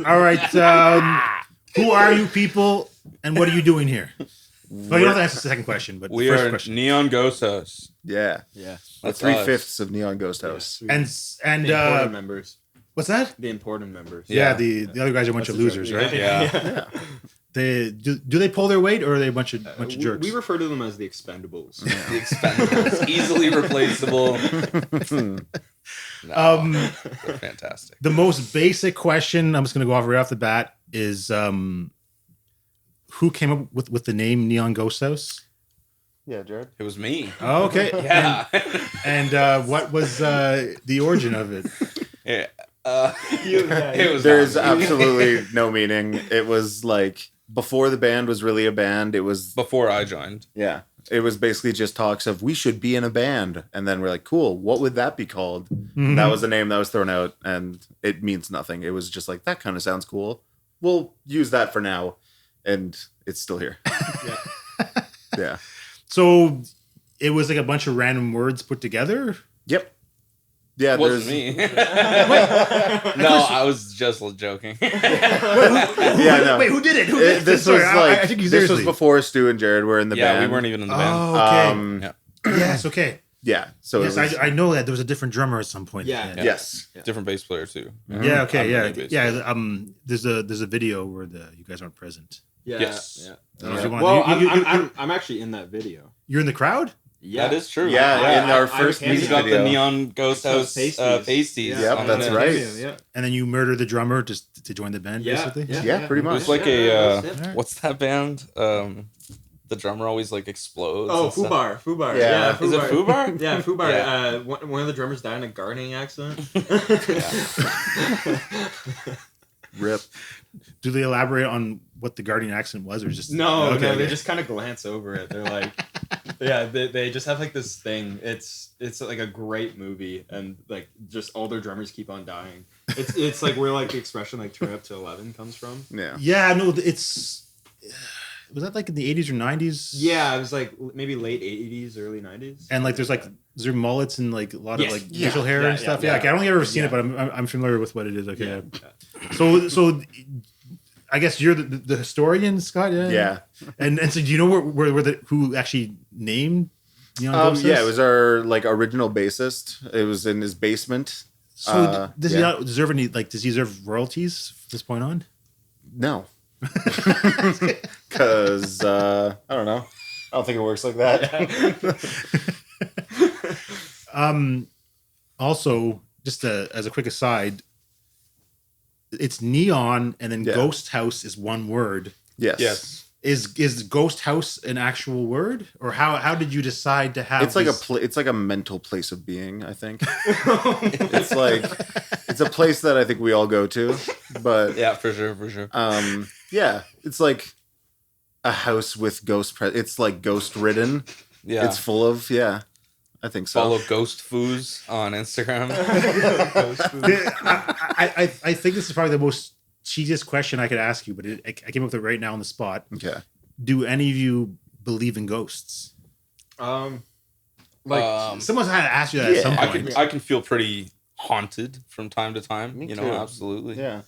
All right. Who are you people, and what are you doing here? Well, you don't have to answer the second question, but We the first are question. Neon Ghosthouse. Yeah. That's 3/5 of Neon Ghosthouse. And the important members. what's that? The important members. Yeah, the other guys are a bunch of losers, right? Yeah. They do they pull their weight, or are they a bunch of jerks? We refer to them as the Expendables. The Expendables. Easily replaceable. No, they're fantastic. The most basic question, I'm just going to go off right off the bat, is who came up with the name Neon Ghosthouse? Yeah, Jared. It was me. Oh, okay. Yeah. And what was the origin of it? Yeah. It was There's not me. absolutely no meaning. It was like before the band was really a band. It was Before I joined. yeah. It was basically just talks of we should be in a band, and then we're like, cool. What would that be called? Mm-hmm. That was the name that was thrown out, and it means nothing. It was just like that kind of sounds cool. We'll use that for now, and it's still here. Yeah. So it was like a bunch of random words put together? Yep. Yeah. It wasn't me. No, I was just joking. Yeah. No. Wait, who did it? Who did it? This Sorry, was like I think you this was seriously. before Stu and Jared were in the Yeah, band. we weren't even in the band. Oh, okay. Yeah. Yes, okay. Yeah. So Yes, it was, I know that there was a different drummer at some point. Yeah. yes. Different bass player too. Yeah, okay, I'm yeah. the bass Yeah, player. there's a video where you guys aren't present. Yeah. Yes. Yeah. I don't know if you want- Well, you- I'm actually in that video. You're in the crowd? That is true. Yeah, in our I first was He's music got video. the Neon Ghosthouse pasties. Yep, on that's the- right. Yeah. And then you murder the drummer just to join the band, Yeah. basically? Yeah, pretty much. It's like Yeah, a yeah. what's that band? The drummer always like explodes. Oh, and stuff. Fubar. Yeah. Is it Fubar? Yeah, Fubar. Yeah. One of the drummers died in a gardening accident. Rip. Do they elaborate on what the guardian accent was, or just No, Okay, they okay. just kind of glance over it. They're like, yeah, they just have like this thing. It's like a great movie, and like just all their drummers keep on dying. It's like where like the expression like turn up to 11 comes from. Yeah. Yeah, no, it's was that like in the 80s or 90s? Yeah, it was like maybe late 80s, early 90s. And like there's like is there mullets and like a lot Yes. of like Yeah. facial hair Yeah, and stuff. yeah, Yeah, okay, I don't think I've ever seen Yeah. it, but I'm familiar with what it is. Okay. Yeah. Yeah. So I guess you're the historian, Scott. Yeah. Yeah. And so do you know where the who actually named Neon Ghosthouse? Yeah, it was our like original bassist. It was in his basement. So does he yeah. not deserve any does he deserve royalties from this point on? No. Because I don't know. I don't think it works like that. Also, just as a quick aside, it's Neon and then Yeah. Ghost House is one word. Yes. Yes. Is Ghost House an actual word, or how did you decide to have? It's like this- it's like a mental place of being, I think. It's like it's a place that I think we all go to, but Yeah, for sure. yeah, it's like a house with it's like ghost ridden. Yeah. It's full of I think so. Follow Ghost Foos on Instagram. I think this is probably the most cheesiest question I could ask you, but I came up with it right now on the spot. Okay. Do any of you believe in ghosts? Like Someone's had to ask you that at some I point. can feel pretty haunted from time to time. Me you too. know, absolutely. Yeah,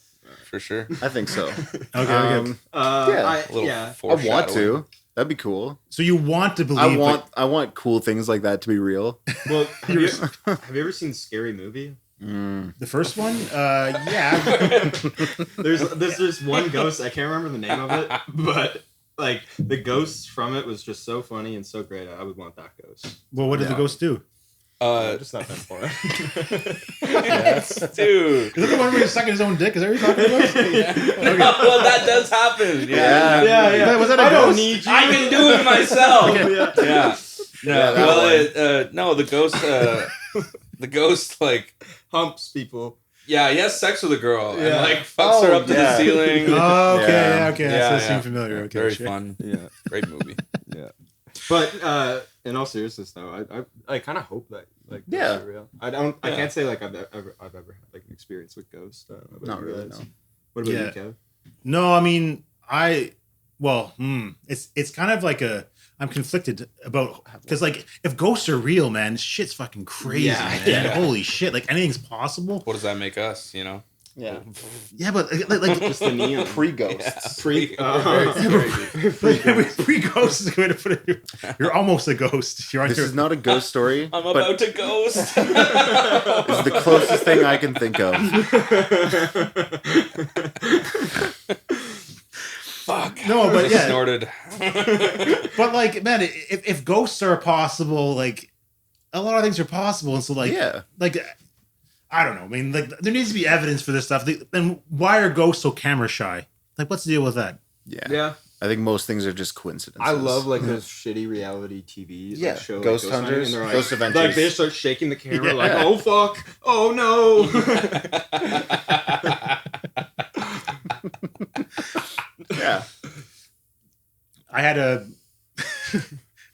For sure. I think so. Okay. Yeah. A little yeah. I want foreshadowing. to. That'd be cool. So you want to believe? I want cool things like that to be real. Well, have you ever seen Scary Movie? the first one? Yeah. There's this one ghost. I can't remember the name of it, but like the ghost from it was just so funny and so great. I would want that ghost. Well, what did the ghost do? Just not that far. Dude. Is that the one where he's sucking his own dick? Is that what you're talking about? Well, that does happen. Yeah. Was that a I don't ghost? need you. I can do it myself. Yeah. Yeah. Yeah, that Well, no, the ghost. The ghost, like, Humps people. yeah, he has sex with a girl and Yeah. like fucks her Oh, up to yeah. the ceiling. Oh, okay, Yeah. okay. Yeah, That yeah. seems familiar. Okay, Very sure. fun. Yeah. Great movie. Yeah. But in all seriousness, though, I kind of hope that like ghosts Yeah. are real. I Yeah. can't say like I've ever had like an experience with ghosts. I don't know about Not you really, guys. no. What about Yeah. you, Kev? No, I mean, it's kind of like I'm conflicted about because like if ghosts are real, man, shit's fucking crazy, man. Yeah. Holy shit! Like anything's possible. What does that make us? Yeah. Yeah, but like Just the neon. Pre-ghosts. pre-ghost is going to put it. You're almost a ghost. You're on This your. is not a ghost story. I'm but about to ghost. It's the closest thing I can think of. Fuck. No, but Just yeah. snorted. But like, man, if ghosts are possible, like a lot of things are possible, and so like, Yeah. like I don't know. I mean, like there needs to be evidence for this stuff. Then why are ghosts so camera shy? Like, what's the deal with that? Yeah. Yeah. I think most things are just coincidences. I love like those shitty reality TV Yeah, show, like, Ghost hunting, Hunters, and they're like, Ghost Adventures. Like they start shaking the camera, Yeah. like, oh fuck, oh no. Yeah. I had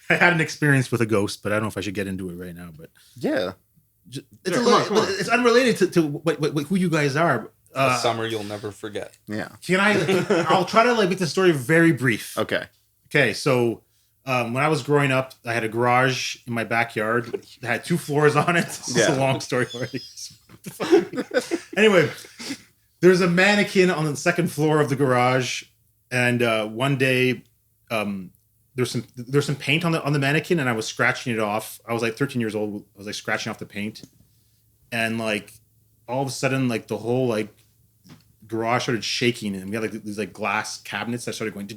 I had an experience with a ghost, but I don't know if I should get into it right now. But Yeah. it's Yeah, come on. it's unrelated to what who you guys are. A summer you'll never forget. Yeah. I'll try to like make the story very brief. Okay. Okay, so when I was growing up, I had a garage in my backyard. It had 2 floors on it. It's Yeah. a long story already. Anyway, there's a mannequin on the 2nd floor of the garage, and one day there's some paint on the mannequin, and I was scratching it off. I was like 13 years old. I was like scratching off the paint, and like all of a sudden, like the whole like garage started shaking, and we had like these like glass cabinets that started going.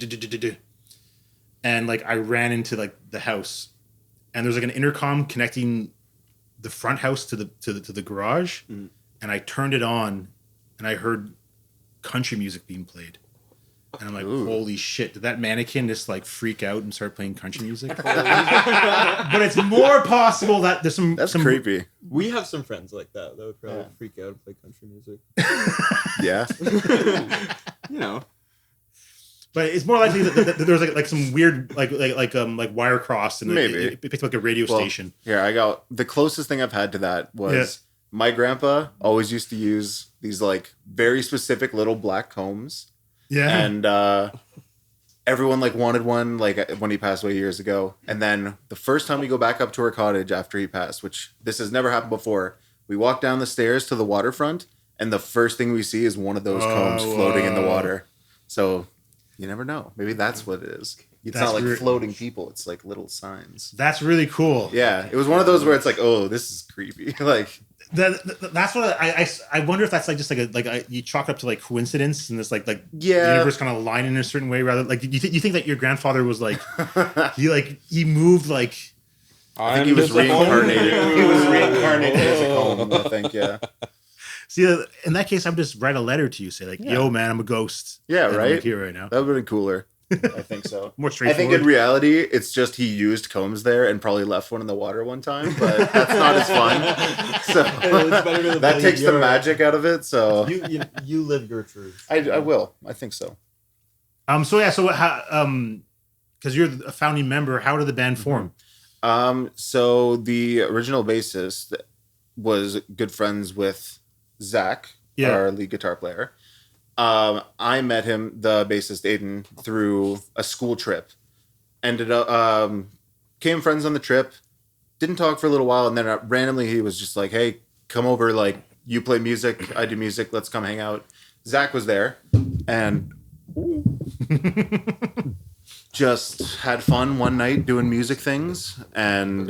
And like I ran into like the house, and there's like an intercom connecting the front house to the garage, and I turned it on, and I heard country music being played, and I'm like, Ooh. holy shit! Did that mannequin just like freak out and start playing country music? But it's more possible that there's some That's some creepy. We have some friends like that would probably freak out and play country music. Yeah. You know. But it's more likely that there's like some weird like wire crossed and Maybe. it picked up like a radio Well, station. Here, I got the closest thing I've had to that was Yeah. my grandpa always used to use these like very specific little black combs. Yeah, And everyone like wanted one like when he passed away years ago. And then the first time we go back up to our cottage after he passed, which this has never happened before, we walk down the stairs to the waterfront, and the first thing we see is one of those combs floating in the water. So you never know. Maybe that's what it is. It's That's not like weird. floating people. It's like little signs. that's really cool. Yeah, it was one of those where it's like, oh, this is creepy. Like, That's what I wonder if that's like just you chalk up to like coincidence and this like the yeah, universe kind of align in a certain way rather like you think that your grandfather was like he moved like I think he was reincarnated. He was reincarnated as a comb. I think, yeah, see in that case I would just write a letter to you say like yo man I'm a ghost yeah, and I'm right. like, here right now That would have been cooler. I think so. more I think straightforward. in reality, it's just he used combs there and probably left one in the water one time, but that's not as fun. So It's better to that believe takes the you're- magic out of it. So You live your truth. I will. I think so. So because you're a founding member, how did the band form? So the original bassist was good friends with Zach, Yeah. our lead guitar player. I met him, the bassist Aiden, through a school trip. Ended up became friends on the trip. Didn't talk for a little while, and then randomly he was just like, "Hey, come over. Like, you play music, I do music. Let's come hang out." Zach was there, and just had fun one night doing music things, and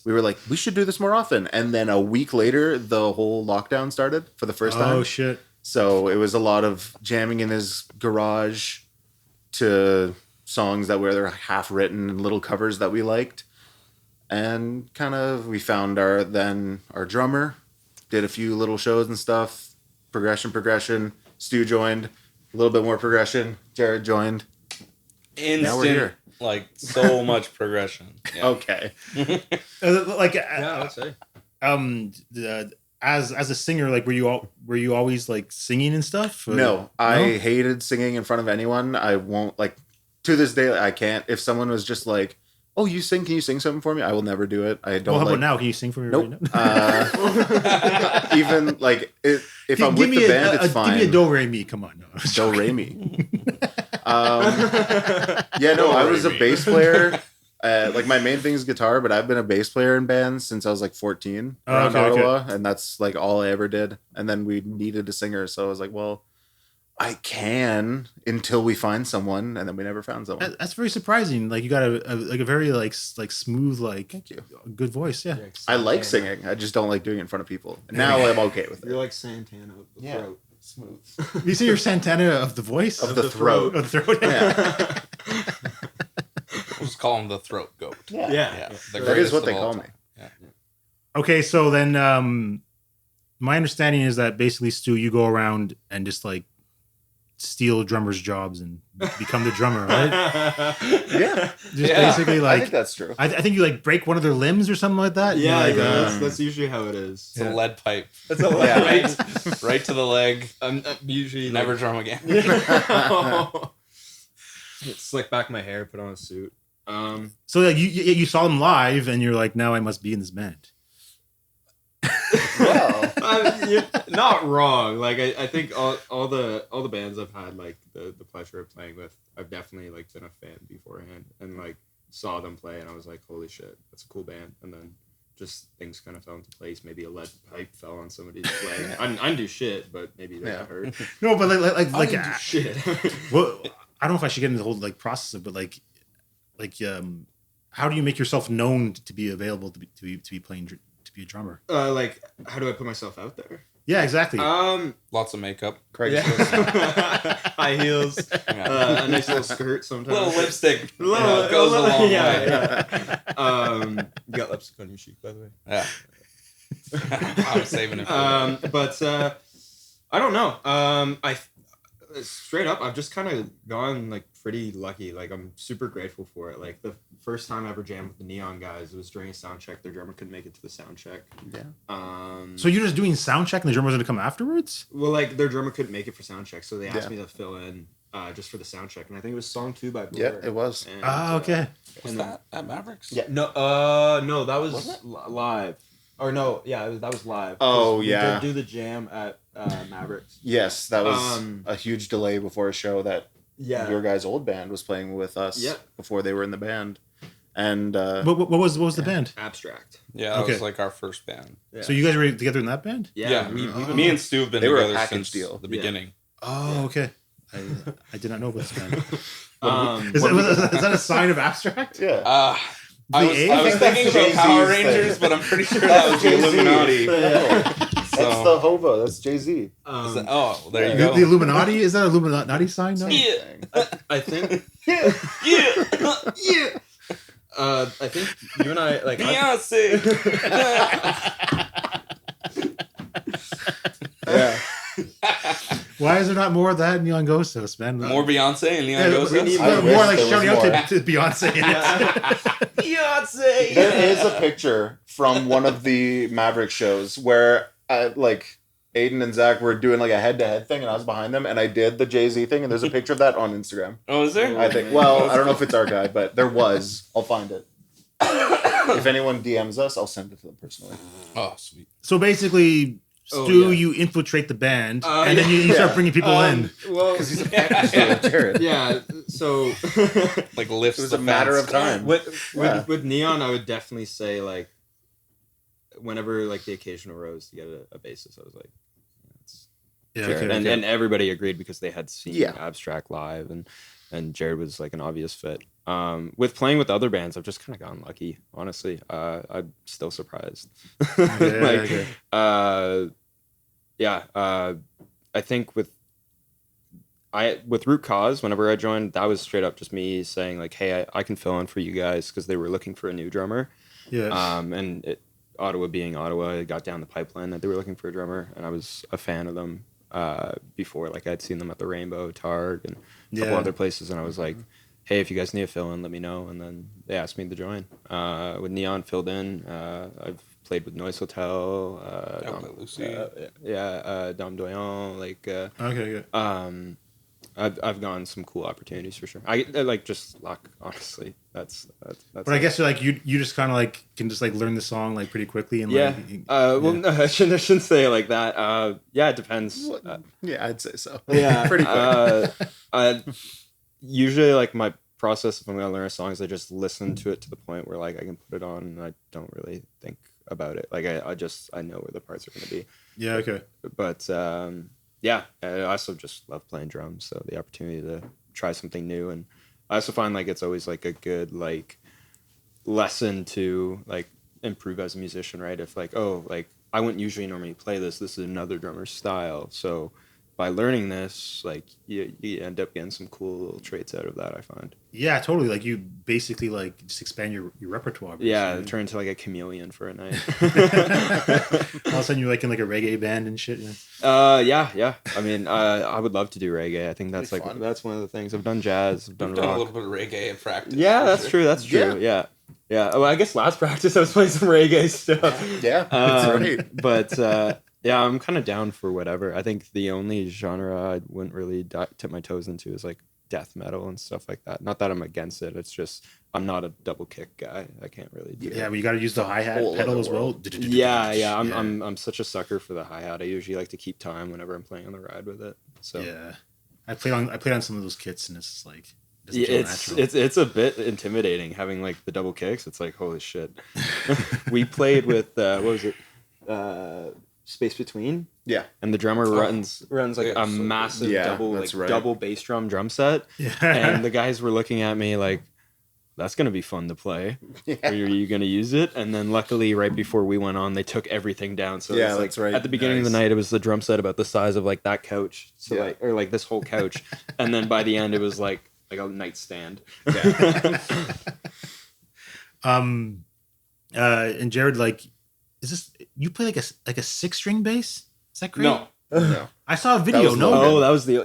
we were like, we should do this more often. And then a week later, the whole lockdown started for the first time. Oh shit. So it was a lot of jamming in his garage to songs that were half written and little covers that we liked. And kind of we found our drummer, did a few little shows and stuff, progression. Stu joined, a little bit more progression. Jared joined. Now we're here. Like so much progression. Yeah. Okay. Yeah, I would say. As a singer, like were you always like singing and stuff? Or- No, I hated singing in front of anyone. I won't, like, to this day, I can't. If someone was just like, "Oh, you sing? Can you sing something for me?" I will never do it. I don't. Well, how like, about now? Can you sing for me Nope. right now? Even like if I'm with the band, it's fine. Give me a do re mi. Come on, no. Do re mi. Yeah, no, I was a bass player Like my main thing is guitar, but I've been a bass player in bands since I was like 14 around okay. Ottawa, and that's like all I ever did. And then we needed a singer, so I was like, well, I can until we find someone, and then we never found someone. That's very surprising. Like you got a very like smooth, like Thank you. good voice. Yeah. I like singing. I just don't like doing it in front of people. Now I'm okay with You're it. like Santana of the throat. Smooth. You say you're Santana of the voice? Of the throat. Of the throat. Yeah. We'll just call him the throat goat. Yeah. Yeah, the That is greatest what they of all call me. time. Yeah. Okay, so then my understanding is that basically, Stu, you go around and just like steal drummers' jobs and become the drummer, right? Yeah. Just Yeah. basically I like think that's true. I think you like break one of their limbs or something like that. Yeah, You're like, that's usually how it is. It's a lead pipe. That's a Yeah. Right to the leg. I'm usually Never like, drum again. slick back my hair, put on a suit. so like you saw them live and you're like, now I must be in this band. Well, You're not wrong. Like I think all the bands I've had like the pleasure of playing with, I've definitely like been a fan beforehand and like saw them play and I was like, holy shit, that's a cool band. And then just things kind of fell into place. Maybe a lead pipe fell on somebody's leg. I didn't do shit, but maybe they got hurt. No, but I didn't do shit. well, I don't know if I should get into the whole like process of, but like how do you make yourself known to be available to be playing to be a drummer? Like how do I put myself out there? Yeah, exactly. Lots of makeup. Yeah. High heels, Yeah. a nice little skirt sometimes. Little lipstick. Goes a long way. Yeah. You got lipstick on your cheek, by the way. Yeah. I'm saving it for that. But I don't know. I straight up, I've just kind of gone like pretty lucky. Like I'm super grateful for it. Like the first time I ever jammed with the Neon guys, it was during a sound check. Their drummer couldn't make it to the sound check. yeah. So you're just doing sound check and the drummer's gonna come afterwards? Well, like their drummer couldn't make it for sound check, so they asked Yeah. me to fill in just for the sound check, and I think it was song 2 by Blur. Yeah, it was. And, Okay. Was that at Mavericks? Yeah. No, that was, Was it? live. Or no, yeah, that was live. Oh, 'Cause we yeah. did do the jam at Mavericks. Yes, that was Um, a huge delay before a show that Yeah. your guys' old band was playing with us Yeah. before they were in the band. And What was the band? Abstract. Yeah, that Okay. was like our first band. Yeah. So you guys were together in that band? Yeah. Me and Stu have been They were a together package since deal. the Yeah. beginning. Oh, okay. I did not know about this band. Um, Is that a sign of abstract? yeah. I The was, A? I was I think thinking that's about Jay-Z's Power thing. Rangers, but I'm pretty sure that was the Jay-Z. Illuminati. Yeah. That's So- the hobo. That's Jay-Z. Is that- oh, there you Yeah. go. The Illuminati? Is that a Illuminati sign? No? Yeah. I think. Yeah. Yeah. I think you and I like. Beyonce. Yeah. Why is there not more of that in Neon Ghosthouse, man? More Beyonce and Yeah, Neon we need Ghosthouse. I more wish like there was shouting out more. to Beyonce. In it. Beyonce. There is a picture from one of the Maverick shows where like Aiden and Zach were doing like a head-to-head thing and I was behind them and I did the Jay-Z thing and there's a picture of that on Instagram. Oh, is there? I think. Well, I don't know if it's archived, but there was. I'll find it. If anyone DMs us, I'll send it to them personally. Oh, sweet. So basically, Oh, Stu, yeah. you infiltrate the band, Uh, and then you start yeah. bringing people in. Well, Because he's a package deal with Jared. yeah. So Like lifts It was the a matter fence. of time. with Neon, I would definitely say like, whenever like the occasion arose to get a bassist, I was like, that's Yeah, Jared. okay, and okay. and everybody agreed because they had seen Yeah. Abstract live and Jared was like an obvious fit. With playing with other bands, I've just kind of gotten lucky, honestly. I'm still surprised. okay. I think with Root Cause, whenever I joined, that was straight up just me saying like, hey, I can fill in for you guys because they were looking for a new drummer. Yeah. And Ottawa being Ottawa, it got down the pipeline that they were looking for a drummer, and I was a fan of them before. Like I'd seen them at the Rainbow, Targ, and a couple Yeah. other places, and I was like, hey, if you guys need a fill in, let me know. And then they asked me to join. With Neon filled in, I've played with Noise Hotel, with Lucy. Dom Doyon, like Okay. I've gotten some cool opportunities for sure. I like just luck, honestly. That's But I guess like you just kind of like can just like learn the song like pretty quickly and yeah. like Well, no, I shouldn't say it like that. Yeah, it depends. Yeah, I'd say so. Yeah, Pretty quick. Usually like my process, if I'm gonna learn a song, is I just listen to it to the point where like I can put it on and I don't really think about it. Like I know where the parts are gonna be. Yeah. Okay. But yeah, I also just love playing drums. So the opportunity to try something new, and I also find like it's always like a good like lesson to like improve as a musician, right? If like, oh, like I wouldn't usually normally play this. This is another drummer's style. So by learning this, like you end up getting some cool little traits out of that, I find. Yeah, totally. Like you basically like just expand your repertoire. Yeah, turn into like a chameleon for a night. All of a sudden you're like in like a reggae band and shit. Yeah. Yeah. I mean, I would love to do reggae. I think that's like fun. that's one of the things. I've done jazz. I've done We've done a rock. little bit of reggae in practice. Yeah, that's true. That's true. Yeah. Well, I guess last practice I was playing some reggae stuff. Yeah, that's right. But yeah, I'm kind of down for whatever. I think the only genre I wouldn't really tip my toes into is like death metal and stuff like that. Not that I'm against it. It's just I'm not a double kick guy. I can't really do it. Yeah, but you got to use the hi-hat Whole pedal other as well. world. Yeah. I'm such a sucker for the hi-hat. I usually like to keep time whenever I'm playing on the ride with it. So yeah, I played on some of those kits and it's just like yeah, doesn't feel it's a bit intimidating having like the double kicks. It's like holy shit. We played with what was it? Space Between. Yeah. And the drummer runs like yeah, a so massive good. Yeah, double that's right. double bass drum set. Yeah. And the guys were looking at me like, that's gonna be fun to play. Yeah. Are you gonna use it? And then luckily right before we went on, they took everything down. So Yeah, it was, like, that's right. at the beginning of the Nice. night it was the drum set about the size of like that couch. So Yeah. like or like this whole couch. And then by the end it was like a nightstand. And Jared, like, is this you play like a 6-string bass? Is that correct? No. No. I saw a video. was No. Logan. Oh, that was the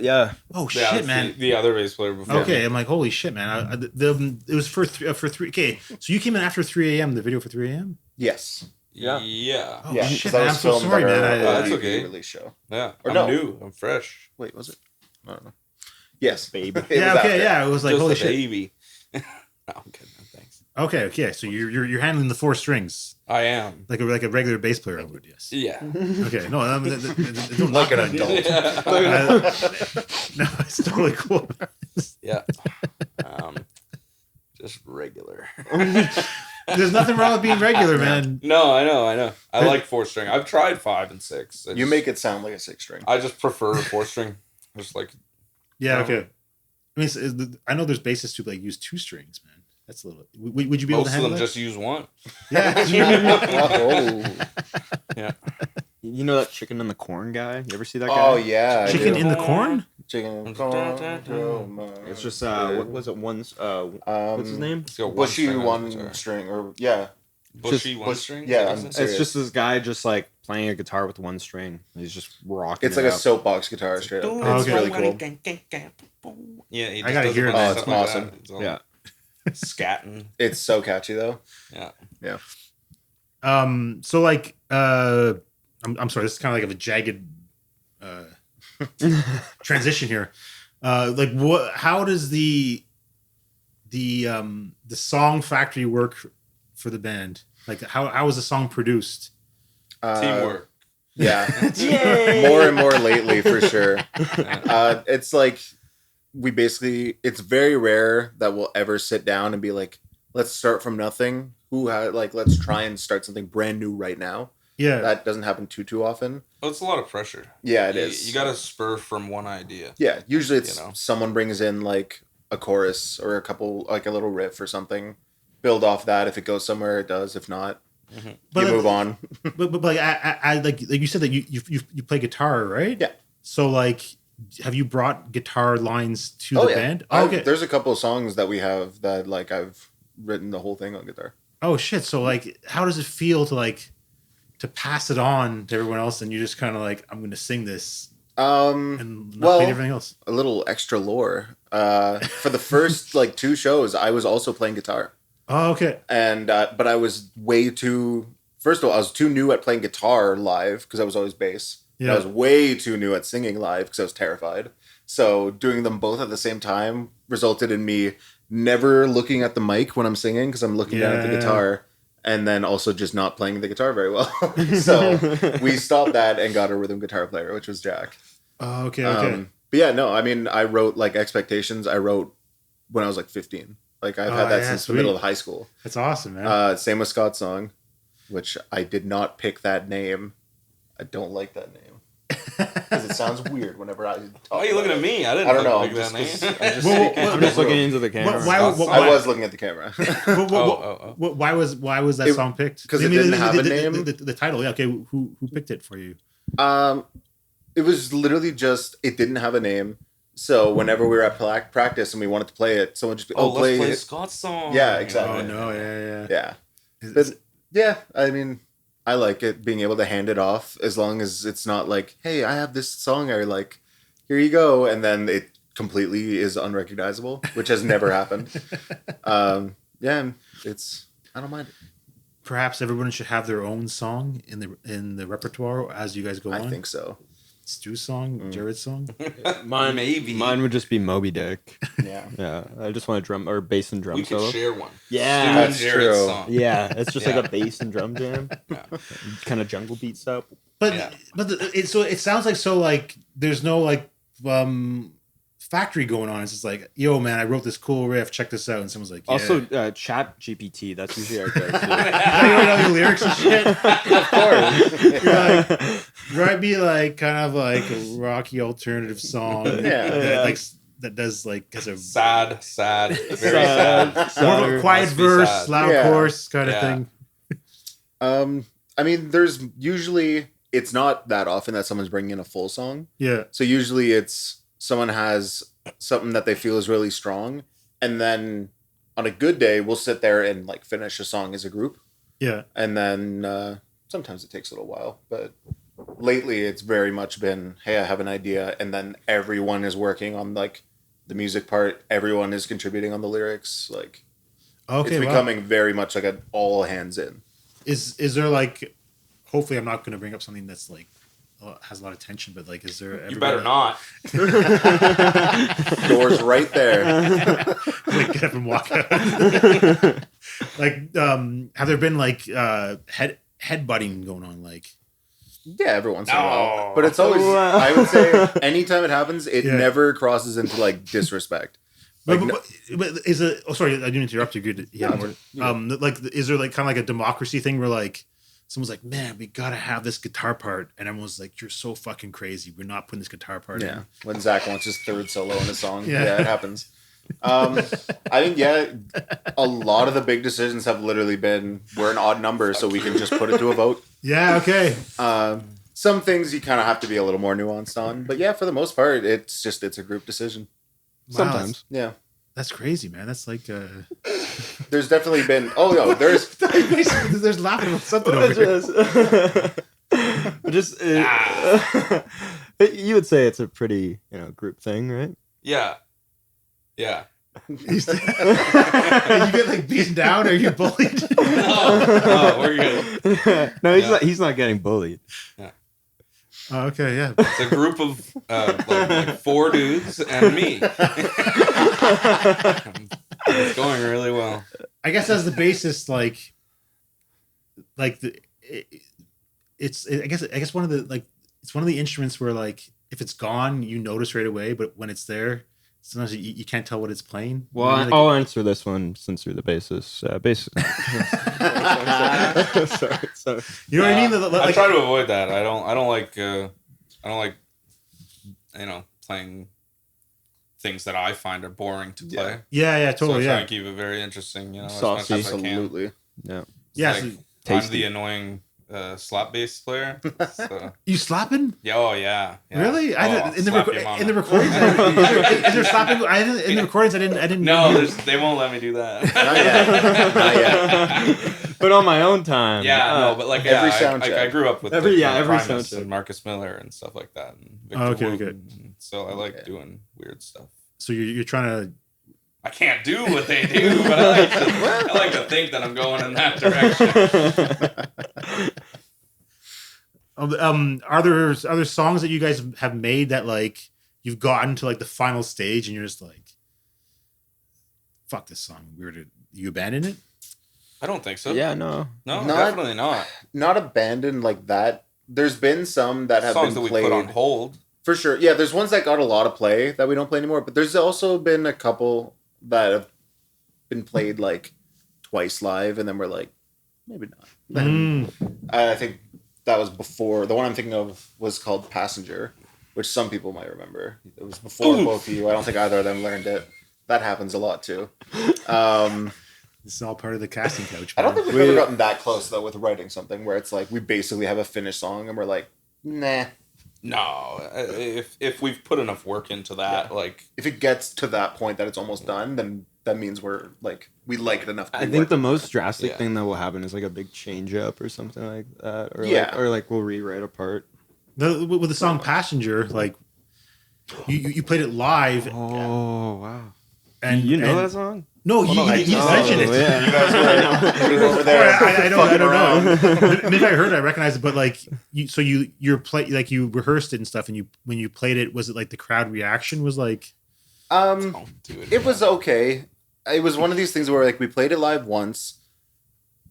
Oh Yeah, shit, it's man. The other bass player before. Okay, I'm like, holy shit, man. It was for 3. Okay, so you came in after 3 a.m. The video for 3 a.m. Yes. Yeah. Yeah. Oh Yeah. shit, 'cause that man. was I'm so filmed sorry, at man. our That's DVD okay. release show. Yeah. Or I'm no. new. I'm fresh. Wait, was it? I don't know. Yes, Babe. It Yeah. was Okay. after. Yeah. It was like Just holy a shit. baby. No, I'm kidding. No, thanks. Okay. Okay. So you're handling the 4 strings I am. like a regular bass player would. Yes. Yeah. Okay. No. Don't Like an knock me. adult. No, it's totally cool. Yeah. Just regular. There's nothing wrong with being regular, man. No, I know. I like 4-string. I've tried 5 and 6. You make it sound like a 6-string. I just prefer 4-string. Just like Yeah. Okay. I mean, I know there's bassists who like use 2 strings, man. That's a little. Would you be able most to of handle them that? just use 1. Yeah. Oh. Yeah. You know that chicken and the corn guy? You ever see that guy? Oh yeah. I Chicken do. in the corn? Chicken in the corn. It's just what was it? What's his name? It's got Bushy string on one the guitar. string or yeah. Bushy Just- one string. yeah, Is that what I'm it serious. It's just this guy just like playing a guitar with one string. He's just rocking. It's like it a up. soapbox guitar straight up. Oh, It's okay. really cool. Yeah, he I gotta does hear a bunch that. of Oh, it's stuff like awesome. that. It's all Yeah. scatting. It's so catchy though. Yeah. So like, I'm sorry. This is kind of like a jagged transition here. Like, what? How does the song factory work for the band? Like, how was the song produced? Teamwork. Yeah. Yay! More and more lately for sure. Yeah. It's like it's very rare that we'll ever sit down and be like, let's start from nothing. Let's try and start something brand new right now. Yeah. That doesn't happen too often. Oh, it's a lot of pressure. Yeah, it is. You got to spur from one idea. Yeah, usually it's You know? someone brings in like a chorus or a couple, like a little riff or something. Build off that. If it goes somewhere, it does. If not, But you move on. but like I like you said that you play guitar, right? Yeah. So like, have you brought guitar lines to the band? Oh, okay. There's a couple of songs that we have that like I've written the whole thing on guitar. Oh shit! So like, how does it feel to pass it on to everyone else, and you just kind of like, I'm going to sing this and not play everything else? A little extra lore. For the first like 2 shows, I was also playing guitar. Oh, okay. And but I was way too. First of all, I was too new at playing guitar live because I was always bass. Yeah. I was way too new at singing live because I was terrified. So doing them both at the same time resulted in me never looking at the mic when I'm singing because I'm looking down at the Yeah. guitar, and then also just not playing the guitar very well. So we stopped that and got a rhythm guitar player, which was Jack. Oh, okay. Okay. But yeah, no, I mean, I wrote like Expectations. I wrote when I was like 15. Like I've had that since the middle of high school. That's awesome, man. Same with Scott's song, which I did not pick that name. I don't like that name. Because it sounds weird whenever I talk. Why are you looking at me? I don't know. Like that name. I'm just looking into the camera. I was looking at the camera. Why was that song picked? Because it didn't have a name. The title, yeah. Okay, who picked it for you? It was literally just it didn't have a name. So whenever we were at practice and we wanted to play it, someone just let's play it. Scott's song. Yeah, exactly. Oh no, yeah. But yeah, I mean, I like it being able to hand it off as long as it's not like, hey, I have this song I like, here you go, and then it completely is unrecognizable, which has never happened. Yeah, I don't mind it. Perhaps everyone should have their own song in the repertoire as you guys go on. I think so. Stu's song, Jared's song. Mine would just be Moby Dick. Yeah. I just want a drum or bass and drum we solo. could share one. Yeah, Stu and that's Jared's true. song. Yeah, it's just like a bass and drum jam. Kind of jungle beats up. But it sounds like there's no factory going on. It's just like, yo man, I wrote this cool riff. Check this out. And someone's like, yeah. Also, Chat GPT. That's usually our go-to. You write all your lyrics and shit. Of course. You're like, write me kind of like a rocky alternative song. Yeah. That does has a Sad, very sad. more of a quiet Must be verse, sad. loud chorus kind of thing. I mean, there's usually it's not that often that someone's bringing in a full song. Yeah. So usually it's someone has something that they feel is really strong, and then on a good day we'll sit there and finish a song as a group. Yeah. And then sometimes it takes a little while, but lately it's very much been, hey, I have an idea, and then everyone is working on the music part, everyone is contributing on the lyrics. It's becoming very much like an all hands in. Is there hopefully I'm not going to bring up something that's has a lot of tension, but is there? You better not. Doors right there. Get up and walk out. Have there been headbutting going on? Yeah, every once in a while. But it's always, I would say, anytime it happens, it never crosses into disrespect. But is it? Oh, sorry, I didn't interrupt you. Good. Yeah. Is there kind of like a democracy thing where someone's like, man, we gotta have this guitar part, and everyone's like, you're so fucking crazy. We're not putting this guitar part in. When Zach wants his third solo in a song, it happens. I think a lot of the big decisions have literally been we're an odd number, so we can just put it to a vote. Yeah. Okay. Some things you kind of have to be a little more nuanced on, but for the most part, it's a group decision. Sometimes. Yeah. That's crazy, man. That's There's definitely been. Oh no, there's laughing about something over here. Just you would say it's a pretty group thing, right? Yeah. You get beaten down, or you bullied? No, we're good. No, he's not getting bullied. Yeah. Oh, okay, yeah. It's a group of 4 dudes and me. It's going really well. I guess as the bassist, I guess one of the it's one of the instruments where if it's gone, you notice right away, but when it's there, sometimes you can't tell what it's playing. Well, I'll answer this one since you're the bassist. Sorry. You know what I mean? I try to avoid that. I don't like playing things that I find are boring to play. Yeah, totally. So I try and keep it very interesting. As much as I can. Absolutely. Yeah. Yeah. I'm the annoying slap bass player. So. You slapping? Yeah. Oh yeah. Really? In the recordings. In the recordings, I didn't. No, they won't let me do that. Not yet. But on my own time. Yeah, no, but every sound check. I grew up with every Primus sound check. and Marcus Miller and stuff like that. And Victor Wooten. So I like doing weird stuff. So you're trying to. I can't do what they do, but I like to think that I'm going in that direction. Are there other songs that you guys have made that you've gotten to the final stage and you're just fuck this song? You abandon it? I don't think so. Yeah, no, definitely not. Not abandoned like that. There's been some that have songs been that played we put on hold. For sure. Yeah, there's ones that got a lot of play that we don't play anymore, but there's also been a couple that have been played like twice live, and then we're like, maybe not. Mm. I think that was before. The one I'm thinking of was called Passenger, which some people might remember. It was before both of you. I don't think either of them learned it. That happens a lot too. This is all part of the casting couch. I don't man. think we've ever gotten that close though with writing something where it's like we basically have a finished song and we're like, nah. No, if we've put enough work into that, like If it gets to that point that it's almost done, then that means we're like we like it enough. To I be think the working. most drastic Yeah. thing that will happen is like a big change up or something like that, or Yeah. like we'll rewrite a part. With the song Passenger, like you played it live. Oh wow! And you know and- that song? No, you I just know. mentioned it. Yeah. You guys were over there. I don't fucking around. know. Maybe I heard it, I recognize it, but like you rehearsed it and stuff, and when you played it, was it like the crowd reaction was like? don't do it. It was okay. It was one of these things where like we played it live once,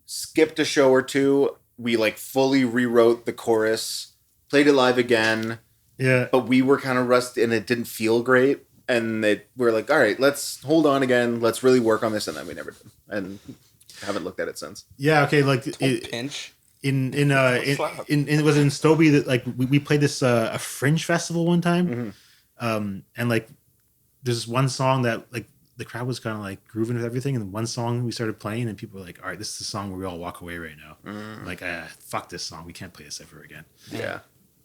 skipped a show or two. We like fully rewrote the chorus, played it live again, Yeah. but we were kind of rusty and it didn't feel great. And we're like, all right, let's hold on again. Let's really work on this. And then we never did. And haven't looked at it since. Yeah. Okay. Like Pinch. in was it in Stobie that like we played this a fringe festival one time, and like there's this one song that like the crowd was kind of like grooving with everything, and then one song we started playing, and people were like, all right, this is the song where we all walk away right now. Like, fuck this song, we can't play this ever again. Yeah.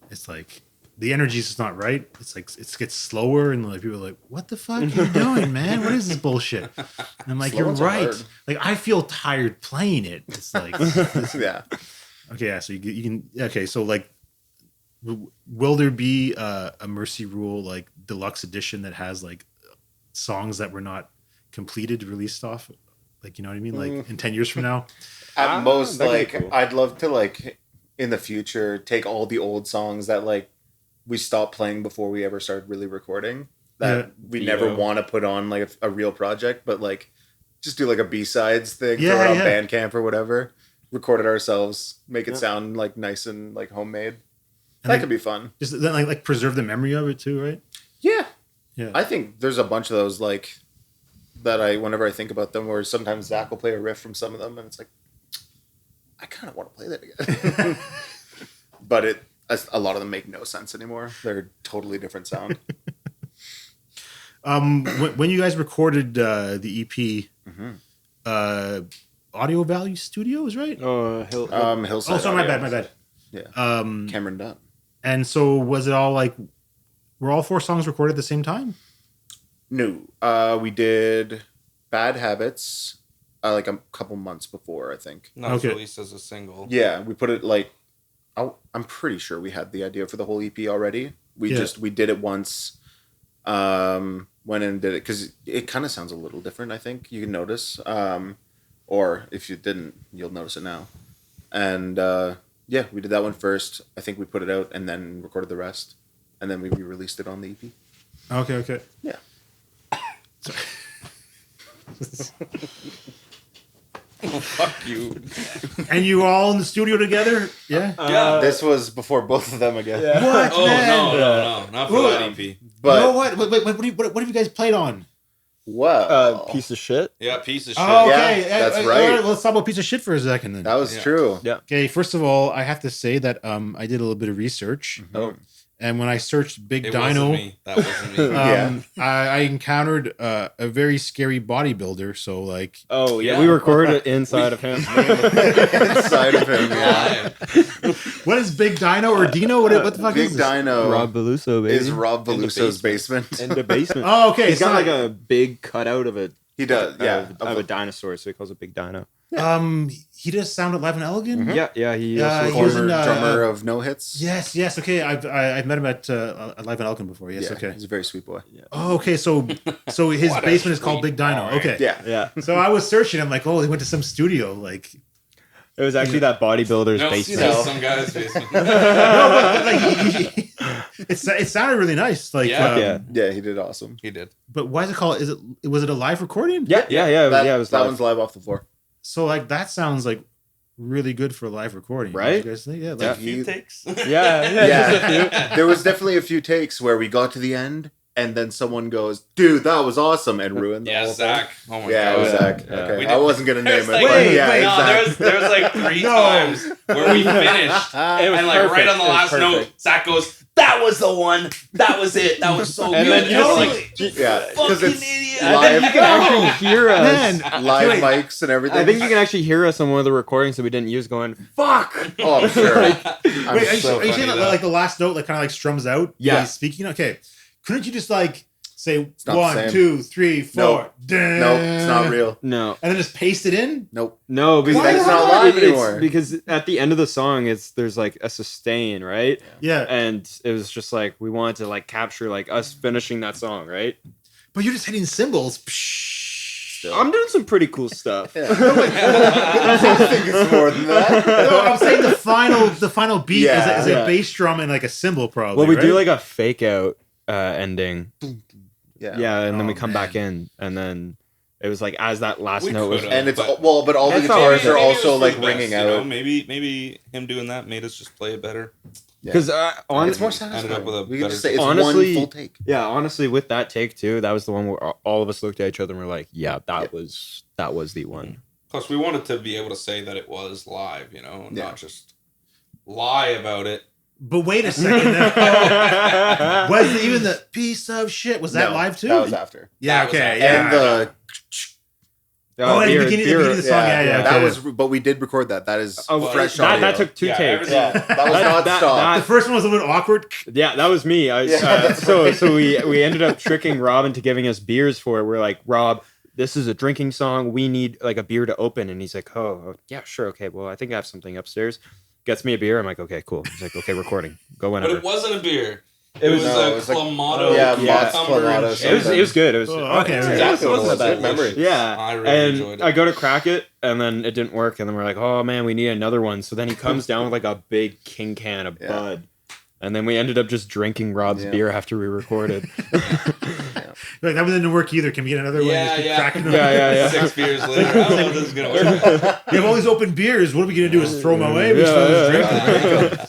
It's like the energy's just not right. It's like it gets slower, and like people are like, "What the fuck are you doing, man? What is this bullshit?" And I'm like, Slow "You're ones are right." hard. Like I feel tired playing it. It's like, Yeah. okay, yeah. So you can okay. So like, will there be a Mercy Rule like deluxe edition that has like songs that were not completed released off? Like, you know what I mean? Like in 10 years from now. At most, that'd be like, cool. I'd love to, like, in the future, take all the old songs that, like, we stopped playing before we ever started really recording that we Yo. never want to put on, like, a real project, but, like, just do, like, a B-sides thing, Yeah, throw it on yeah. Bandcamp or whatever, record it ourselves, make it Yeah. sound, like, nice and, like, homemade. And, That like, could be fun. just then like preserve the memory of it too, right? Yeah. Yeah. I think there's a bunch of those, like, that whenever I think about them, where sometimes Zach will play a riff from some of them, and it's like, I kind of want to play that again. But a lot of them make no sense anymore. They're a totally different sound. When you guys recorded the EP, Audio Value Studios, right? Hill. Hillside. Oh, sorry, my Audio. bad. Yeah. Cameron Dunn. And so was it all like, were all 4 songs recorded at the same time? No. We did Bad Habits like a couple months before, I think. Not Okay. released as a single. Yeah, we put it like, I'm pretty sure we had the idea for the whole EP already. We did it once. Went and did it because it kind of sounds a little different. I think you can notice, or if you didn't, you'll notice it now. And yeah, we did that one first. I think we put it out and then recorded the rest, and then we released it on the EP. Okay. Yeah. Oh, fuck you. And you all in the studio together? Yeah. Yeah. This was before both of them again. Yeah. What? Oh man? no, not for that EP. But No, what have you guys played on? what? Piece of shit. Yeah, piece of shit. Oh, Yeah, okay. that's All right. Let's talk about piece of shit for a second then. That was Yeah. true. Yeah. Okay, first of all, I have to say that I did a little bit of research, Oh. and when I searched Big It Dino, wasn't me. That wasn't me. Yeah. I encountered a very scary bodybuilder. So like, Oh yeah, Yeah. we recorded it inside of him. Inside of him, yeah. Live. what is Big Dino or Dino? What the fuck Big is this? Dino Rob Beluso, baby. is Rob In the Beluso's basement. in the basement. Oh, okay. He's got like a big cutout of it. He does, yeah. Of a dinosaur, so he calls it Big Dino. he does sound alive and elegant. Yeah. He Yeah, also he was in, Former drummer of No Hits. Yes. Okay. I've met him at Alive and Elegant before. Yes. Yeah, Okay. he's a very sweet boy. Oh, okay. So his What a basement is called sweet Big Dino. boy. Okay. Yeah. yeah. So I was searching. I'm like, oh, they went to some studio. Like, It was actually that bodybuilder's No, basement. still some guy's basement. no, but like, it sounded really nice. Like, Yeah. Yeah. Yeah, he did awesome. He did. But why is it called? Was it a live recording? Yeah. It was that live. one's live off the floor. So like that sounds like really good for a live recording, Right? You guys think? Yeah. Yeah. Like, Few takes. Yeah. Yeah, there was definitely a few takes where we got to the end and then someone goes, "Dude, that was awesome," and ruined the whole Zach. Oh my yeah, god. it was Zach. Yeah. Okay, We I did- wasn't gonna name it. Like, but yeah, no, exactly. there was like 3 times where we finished, and like right on the last note, Zach goes, "That was the one. That was it. That was so And good." then And we're totally- like, Yeah, because fucking it's idiot. I think you can actually hear us. Man, live Wait. mics and everything. I think you can actually hear us on one of the recordings that we didn't use going, fuck! Oh, I'm sure. I'm Wait, are you, so are you saying funny, that though. like the last note like kind of like strums out? Yeah. He's speaking. Okay, couldn't you just like say not the 1, same. 2, 3, 4? Nope. Nope, it's not real. No. And then just paste it in. Nope. No, because Why it's not live it's anymore. because at the end of the song, there's like a sustain, right? Yeah, And it was just like we wanted to like capture like us finishing that song, right? but you're just hitting cymbals. Still. I'm doing some pretty cool stuff. Yeah. I think it's more than that. No, I'm saying the final beat Yeah, is a yeah. bass drum and like a cymbal probably. Well, we do right? like a fake out ending. Yeah. Yeah, and then we Oh, come back in, and then it was like as that last We note was. could've. And it's But- but all the That's all guitars right. are Maybe it was also for like the best, ringing you out. know? Maybe him doing that made us just play it better. Because It's more Ended satisfying. up with a We can just say better- it's Honestly- one full take. yeah, honestly, with that take too, that was the one where all of us looked at each other and were like, "Yeah, that was the one." Plus, we wanted to be able to say that it was live, you know, and Yeah. not just lie about it. But wait a second. Now. Was even the piece of shit? Was that No, live too? That was after. Yeah. That was Okay. after. Yeah. And the Oh, at the beginning of the song. Yeah. That Okay. was, but we did record that. That is Oh, fresh that audio. took 2 Yeah, takes. everything- Yeah, that was not That- stopped. The first one was a little awkward. Yeah, that was me. Yeah, that's So right. so we ended up tricking Rob into giving us beers for it. We're like, Rob, this is a drinking song. We need like a beer to open. And he's like, oh yeah, sure, okay. Well, I think I have something upstairs. Gets me a beer. I'm like, okay, cool. He's like, okay, recording. Go But whenever. it wasn't a beer. It was- a No, it was like- Clamato. yeah, Mott's cucumber Clamato and something. It was good. It was Oh, okay. it That's was- exactly it what it wasn't was. that Good memory. delicious. Yeah, I really and enjoyed it. I go to crack it, and then it didn't work. And then we're like, oh man, we need another one. So then he comes down with like a big king can of Yeah. Bud, and then we ended up just drinking Rob's Yeah. beer after we recorded. Like that one didn't work either. Can we get another one? Yeah, Just keep yeah. cracking them? Yeah. 6 beers later. I don't know if this is going to work. We have all these open beers. What are we gonna do? Is throw them away? We just Yeah, drink yeah.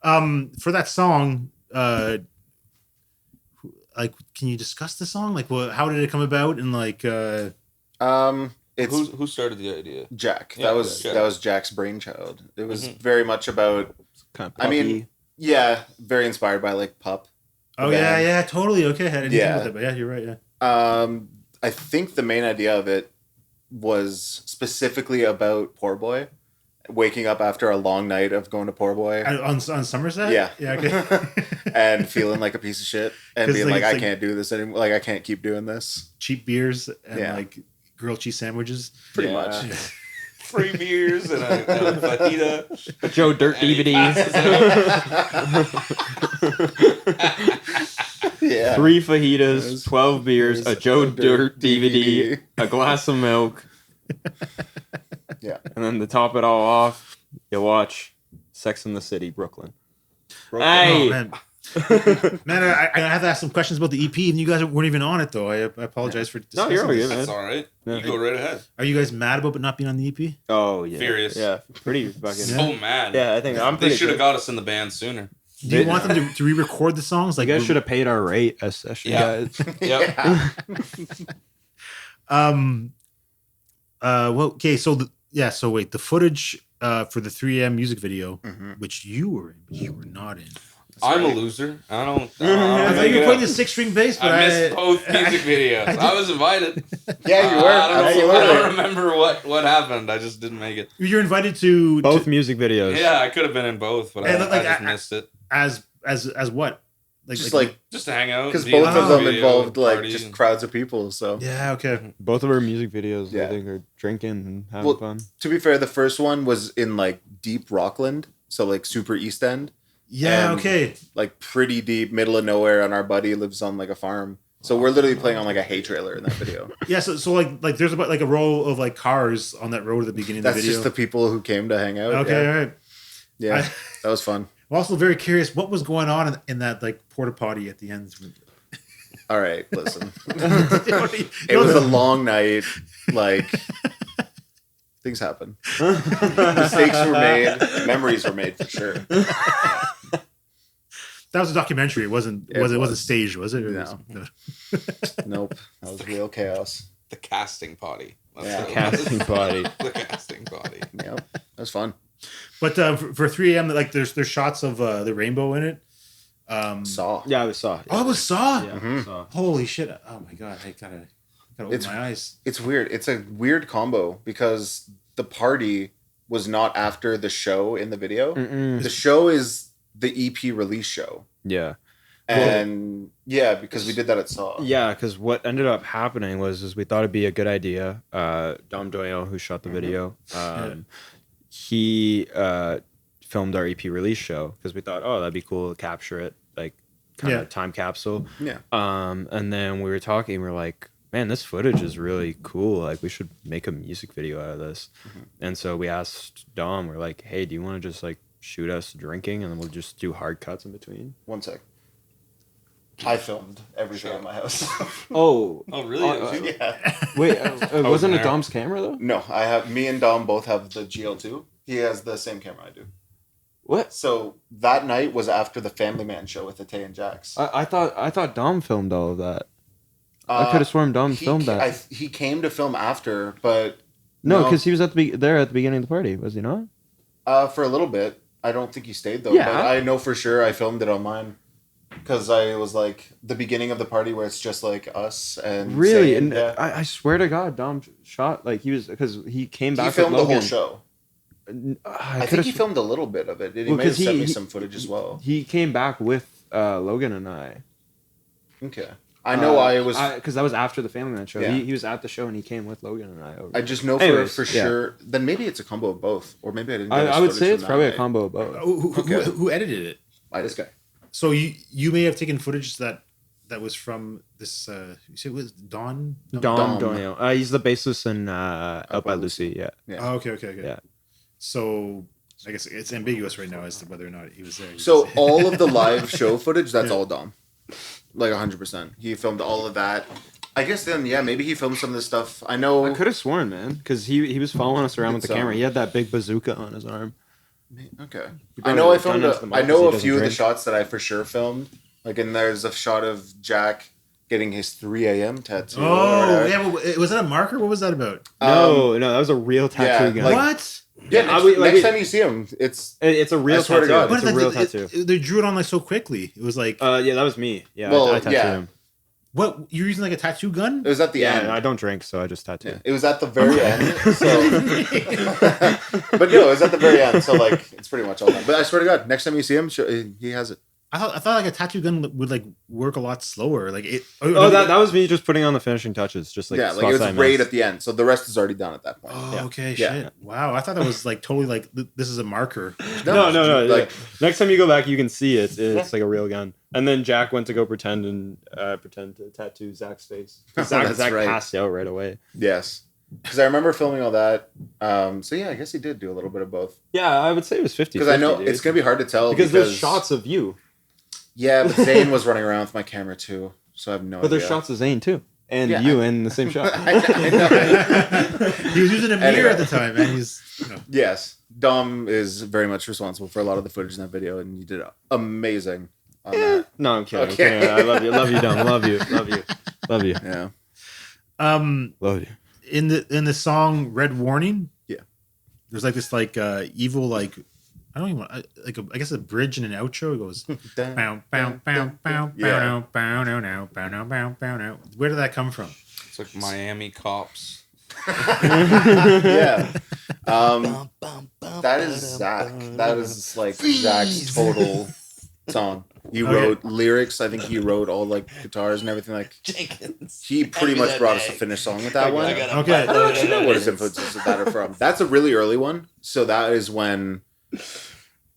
them. For that song, like, can you discuss the song? Like, how did it come about? And like, It's Who started the idea? Jack. Yeah, Jack. That was Jack's brainchild. It was Mhm. very much about. Kind of I mean, yeah, very inspired by like Pup. oh the yeah, band. yeah, totally. Okay, I didn't Yeah. think about that, but yeah, you're right. Yeah. I think the main idea of it was specifically about Poor Boy, waking up after a long night of going to Poor Boy. On Somerset. Yeah. Yeah. Okay. And feeling like a piece of shit and 'Cause, being like, like, it's I like- can't do this anymore. Like, I can't keep doing this. Cheap beers and Yeah. like grilled cheese sandwiches. Pretty Yeah. much. Free beers and a fajita. Joe Dirt And he DVDs. Yeah. 3 fajitas, Yes. 12 beers, a Joe Dirt DVD, DVD. a glass of milk. Yeah. And then to top it all off, you watch Sex and the City, Brooklyn. Oh, Hey! man. Man, I have to ask some questions about the EP, and you guys weren't even on it though. I apologize for No, discussing you're all this. good, man. That's all right. Yeah. You go right ahead. Are you guys mad about not being on the EP? Oh, yeah. Furious. Yeah, pretty fucking... So mad. Yeah, I think I'm They pretty should have good. got us in the band sooner. Do you want them to re-record the songs? Like You guys should have paid our rate as session Yeah. guys. Yep. Well, okay. So so wait, the footage for the 3M music video, Mhm. which you were in, but you were not in. I'm a loser. I don't. I thought make you were it playing up. the 6-string bass, but I missed both music videos. I was invited. Yeah, you were. I don't, know, Absolutely. I don't remember what happened. I just didn't make it. You're invited to Both music videos. Yeah, I could have been in both, but And, I like, just I- missed it. as what? Just like, Just to hang out. because and be in both the of them video, involved like party, just and- crowds of people. So yeah, okay. Both of our music videos, Yeah. I think, are drinking and having Well, fun. to be fair, the first one was in like deep Rockland, so like super East End, Yeah, And- okay. like pretty deep, middle of nowhere. And our buddy lives on like a farm, so we're literally playing on like a hay trailer in that video. Yeah, so like there's about like a row of like cars on that road at the beginning of That's the video. just the people who came to hang out. Okay, yeah, all right. yeah, that was fun. I'm also very curious what was going on in that like porta potty at the end. All right, listen, it it was a long night. Like things happen. Mistakes were made. Memories were made for sure. That was a documentary. It wasn't. It wasn't staged, was it? No. Nope. That was real chaos. The casting potty. Yeah. The casting potty. The casting potty. Yep. That was fun. But for 3 a.m., like there's shots of the rainbow in it. Saw. Yeah, we saw. Oh, it was Saw. Yeah, Saw. Holy shit! Oh my god! I gotta open my eyes. It's weird. It's a weird combo because the party was not after the show in the video. Mm-mm. The show is the EP release show. Yeah. And because we did that at Saw. Yeah, because what ended up happening was we thought it'd be a good idea. Dom Doyle, who shot the video, he filmed our EP release show because we thought, oh, that'd be cool to capture it, like kind of time capsule. Yeah. And then we were talking, we were like, man, this footage is really cool. Like, we should make a music video out of this. And so we asked Dom, we're like, hey, do you want to just like shoot us drinking and then we'll just do hard cuts in between? One sec. I filmed everything at my house. Oh, really? Yeah. Wait, wasn't it there. Dom's camera though? No, me and Dom both have the GL2. He has the same camera I do. What? So that night was after the Family Man show with Tay and Jax. I thought Dom filmed all of that. I could have sworn Dom filmed that. He came to film after, but No, because he was there at the beginning of the party, was he not? for a little bit. I don't think he stayed though. Yeah. But I know for sure I filmed it on mine because I was like the beginning of the party where it's just like us and Really? Zayn, And yeah. I swear to God, Dom shot like he was because he came back. He filmed with the whole Logan. show. I think he filmed a little bit of it. He Well, may have 'cause sent me he- some footage as well. He came back with Logan and I. Okay. I know I was. because that was after the Family Man show. Yeah. He was at the show and he came with Logan and I. Over. I just know Anyways, for yeah. sure. Then maybe it's a combo of both, or maybe I didn't. Get I would say it's from probably that a night. combo of both. Who edited it? This guy. So you may have taken footage that was from this. You say it was Don. No. Dom Doyle. He's the bassist in Up by Lucy. Yeah. Yeah. Oh, okay. Yeah. So I guess it's ambiguous right now as to whether or not he was there. So all of the live show footage, that's all Dom. Like 100%. He filmed all of that. I guess then, maybe he filmed some of this stuff. I know. I could have sworn, man, because he was following us around with the It's, camera. He had that big bazooka on his arm. Okay. He I know I probably filmed. done it to the I mic know 'cause he a doesn't few of the drink. shots that I for sure filmed. Like, and there's a shot of Jack getting his 3 a.m. tattoo. Oh yeah, was that a marker? What was that about? No, that was a real tattoo yeah, gun. like- What? Yeah, next time you see him, it's It's a real I swear to tattoo. God. It's a real tattoo. They drew it on like so quickly. It was like Yeah, that was me. Yeah, Well, I tattooed yeah. him. what? You're using like a tattoo gun? it was at the Yeah, end. and I don't drink, so I just tattoo. Yeah, it was at the very end. So, but no, it was at the very end. So like, it's pretty much all done. But I swear to God, next time you see him, he has it. I thought like a tattoo gun would like work a lot slower. Like it. Oh, that was me just putting on the finishing touches, just like Like it spots was I right missed. at the end. So the rest is already done at that point. Oh, Yeah. okay, Yeah. shit. Wow, I thought that was like totally like this is a marker. No. Like, Next time you go back, you can see it. It's like a real gun. And then Jack went to go pretend to tattoo Zach's face. Zach That's right. passed out right away. yes. Because I remember filming all that. So yeah, I guess he did do a little bit of both. Yeah, I would say it was 50. Because I know it's gonna be hard to tell because there's shots of you, Yeah, but Zayn was running around with my camera too, so I have no but idea. there's shots of Zane too, and Yeah, you in the same shot. I know. He was using a mirror Anyway. at the time, and he's. Yes, Dom is very much responsible for a lot of the footage in that video, and you did amazing on that. No, I'm kidding. Okay. I'm kidding. I love you, Dom. Love you. Yeah. Love you. In the song "Red Warning." Yeah. There's like this like evil like I don't even like I guess a bridge and an outro. It goes. Bow, bow, bow, bow, Yeah. bow, bow, no, no, bow, no, bow, bow, no. Where did that come from? It's like Miami cops. Yeah. That is Zach. That is like Zach's total song. He wrote lyrics. I think he wrote all like guitars and everything. Like Jenkins. he pretty much brought us a finished song with that one. Okay. I don't actually know what his influences of that are from. That's a really early one. So that is when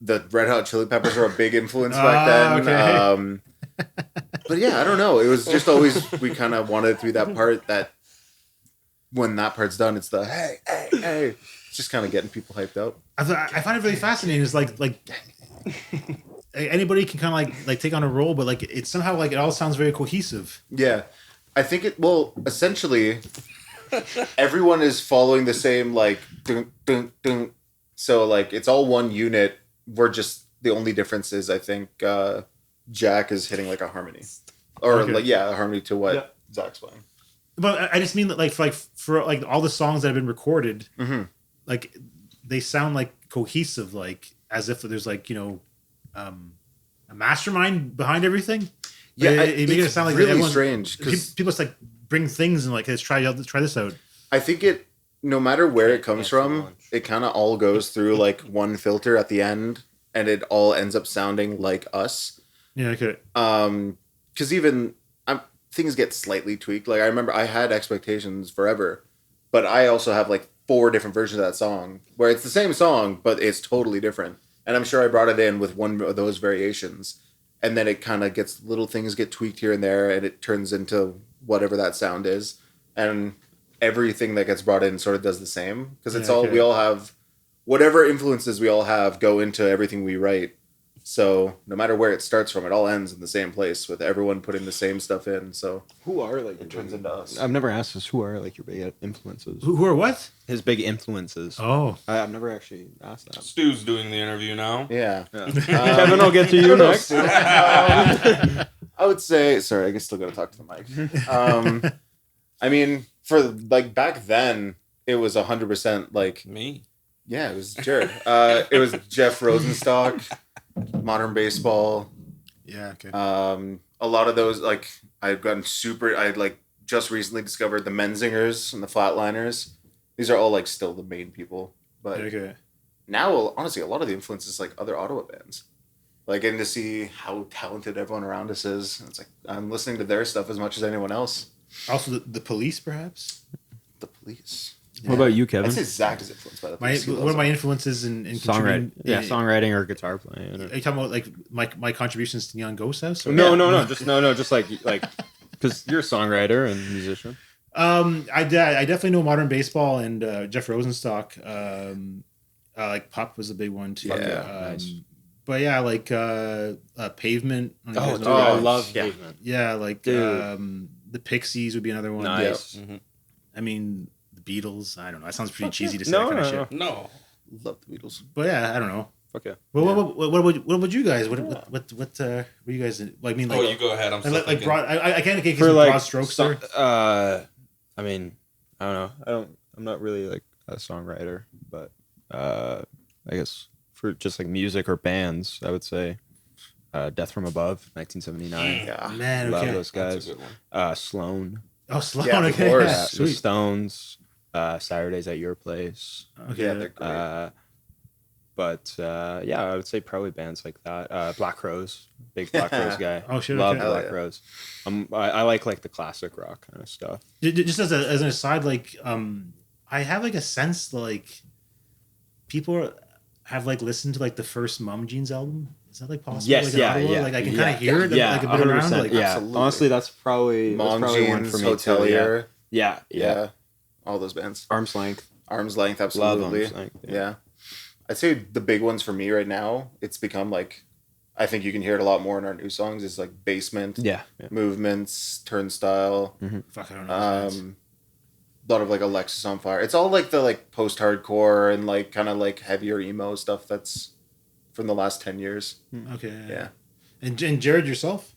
the Red Hot Chili Peppers were a big influence back then. Okay. But yeah, I don't know. It was just always we kind of wanted through that part that when that part's done, it's the hey, hey, hey. It's just kind of getting people hyped up. I find it really fascinating. Is like anybody can kind of like take on a role, but like it's somehow like it all sounds very cohesive. Yeah. I think essentially everyone is following the same like dun, dun, dun. So like it's all one unit. We're just the only difference is I think Jack is hitting like a harmony, or a harmony to what Zach's playing. But I just mean that for all the songs that have been recorded, like they sound like cohesive, like as if there's like a mastermind behind everything. Yeah, it makes it sound like really strange because people just like bring things and like let's try this out. I think no matter where it comes from, it kind of all goes through like one filter at the end, and it all ends up sounding like us. Yeah, okay. Because even things get slightly tweaked. Like I remember I had Expectations forever, but I also have like 4 different versions of that song where it's the same song, but it's totally different. And I'm sure I brought it in with one of those variations. And then it kind of little things get tweaked here and there, and it turns into whatever that sound is. And everything that gets brought in sort of does the same. Because we all have, whatever influences we all have go into everything we write. So no matter where it starts from, it all ends in the same place with everyone putting the same stuff in. So who are like it turns into us. I've never asked this. Who are like your big influences? Who are what? His big influences. Oh, I've never actually asked that. Stu's doing the interview now. Yeah. Kevin, I'll get to you next. I would say, sorry, I still got to talk to the mic. I mean, for like back then, it was 100% like me. Yeah, it was Jared. It was Jeff Rosenstock. Modern Baseball. Yeah, okay. A lot of those, like, I just recently discovered the Menzingers and the Flatliners. These are all, like, still the main people. But now, honestly, a lot of the influence is, like, other Ottawa bands. Like, getting to see how talented everyone around us is. It's like, I'm listening to their stuff as much as anyone else. Also, the Police, perhaps? The Police. Yeah. What about you, Kevin? I'd say Zach is influenced by the Police. One of my influences in songwriting. Yeah, songwriting or guitar playing. Are you talking about like my contributions to Neon Ghosthouse? No, just like because you're a songwriter and musician. I definitely know Modern Baseball and Jeff Rosenstock. Like Pup was a big one too. Yeah, nice. But yeah, like Pavement. I love Pavement. Yeah, like the Pixies would be another one. Nice. Yeah. Mm-hmm. I mean, the Beatles. I don't know. That sounds pretty cheesy to say. No. Love the Beatles. But yeah, I don't know. Okay. Well, what about you guys? What you guys? Well, I mean, like, you go ahead. I'm like broad. I can't get broad strokes there. I mean, I don't know. I'm not really like a songwriter, but I guess for just like music or bands, I would say Death from Above, 1979. Yeah, man, love okay. those guys. That's a good one. Sloan. Oh, Sloan. Yeah, okay. of course. Yeah, The sweet. Stones. Saturdays at Your Place. Okay. Yeah, they're great. But I would say probably bands like that. Black Crowes, big Black Crowes guy. Oh shit! Love Okay. Black Crowes. I like the classic rock kind of stuff. Just as an aside, like I have like a sense that, like people have like listened to like the first Mum Jeans album. Is that like possible? Yes, like, in Ottawa? Like I can kind of hear it, yeah, like a bit around. Like, yeah, Absolutely. honestly, that's probably Mom one Jeans, for me Hotelier. too. Yeah. All those bands. Arm's Length. Arm's Length, Love absolutely. Arm's Length. Yeah. I'd say the big ones for me right now, it's become like, I think you can hear it a lot more in our new songs. It's like Basement, Yeah. Movements, Turnstile, fuck, I don't know. a lot of like Alexis on Fire. It's all like the like post-hardcore and like kind of like heavier emo stuff that's from the last 10 years. Okay. Yeah. And Jared, yourself?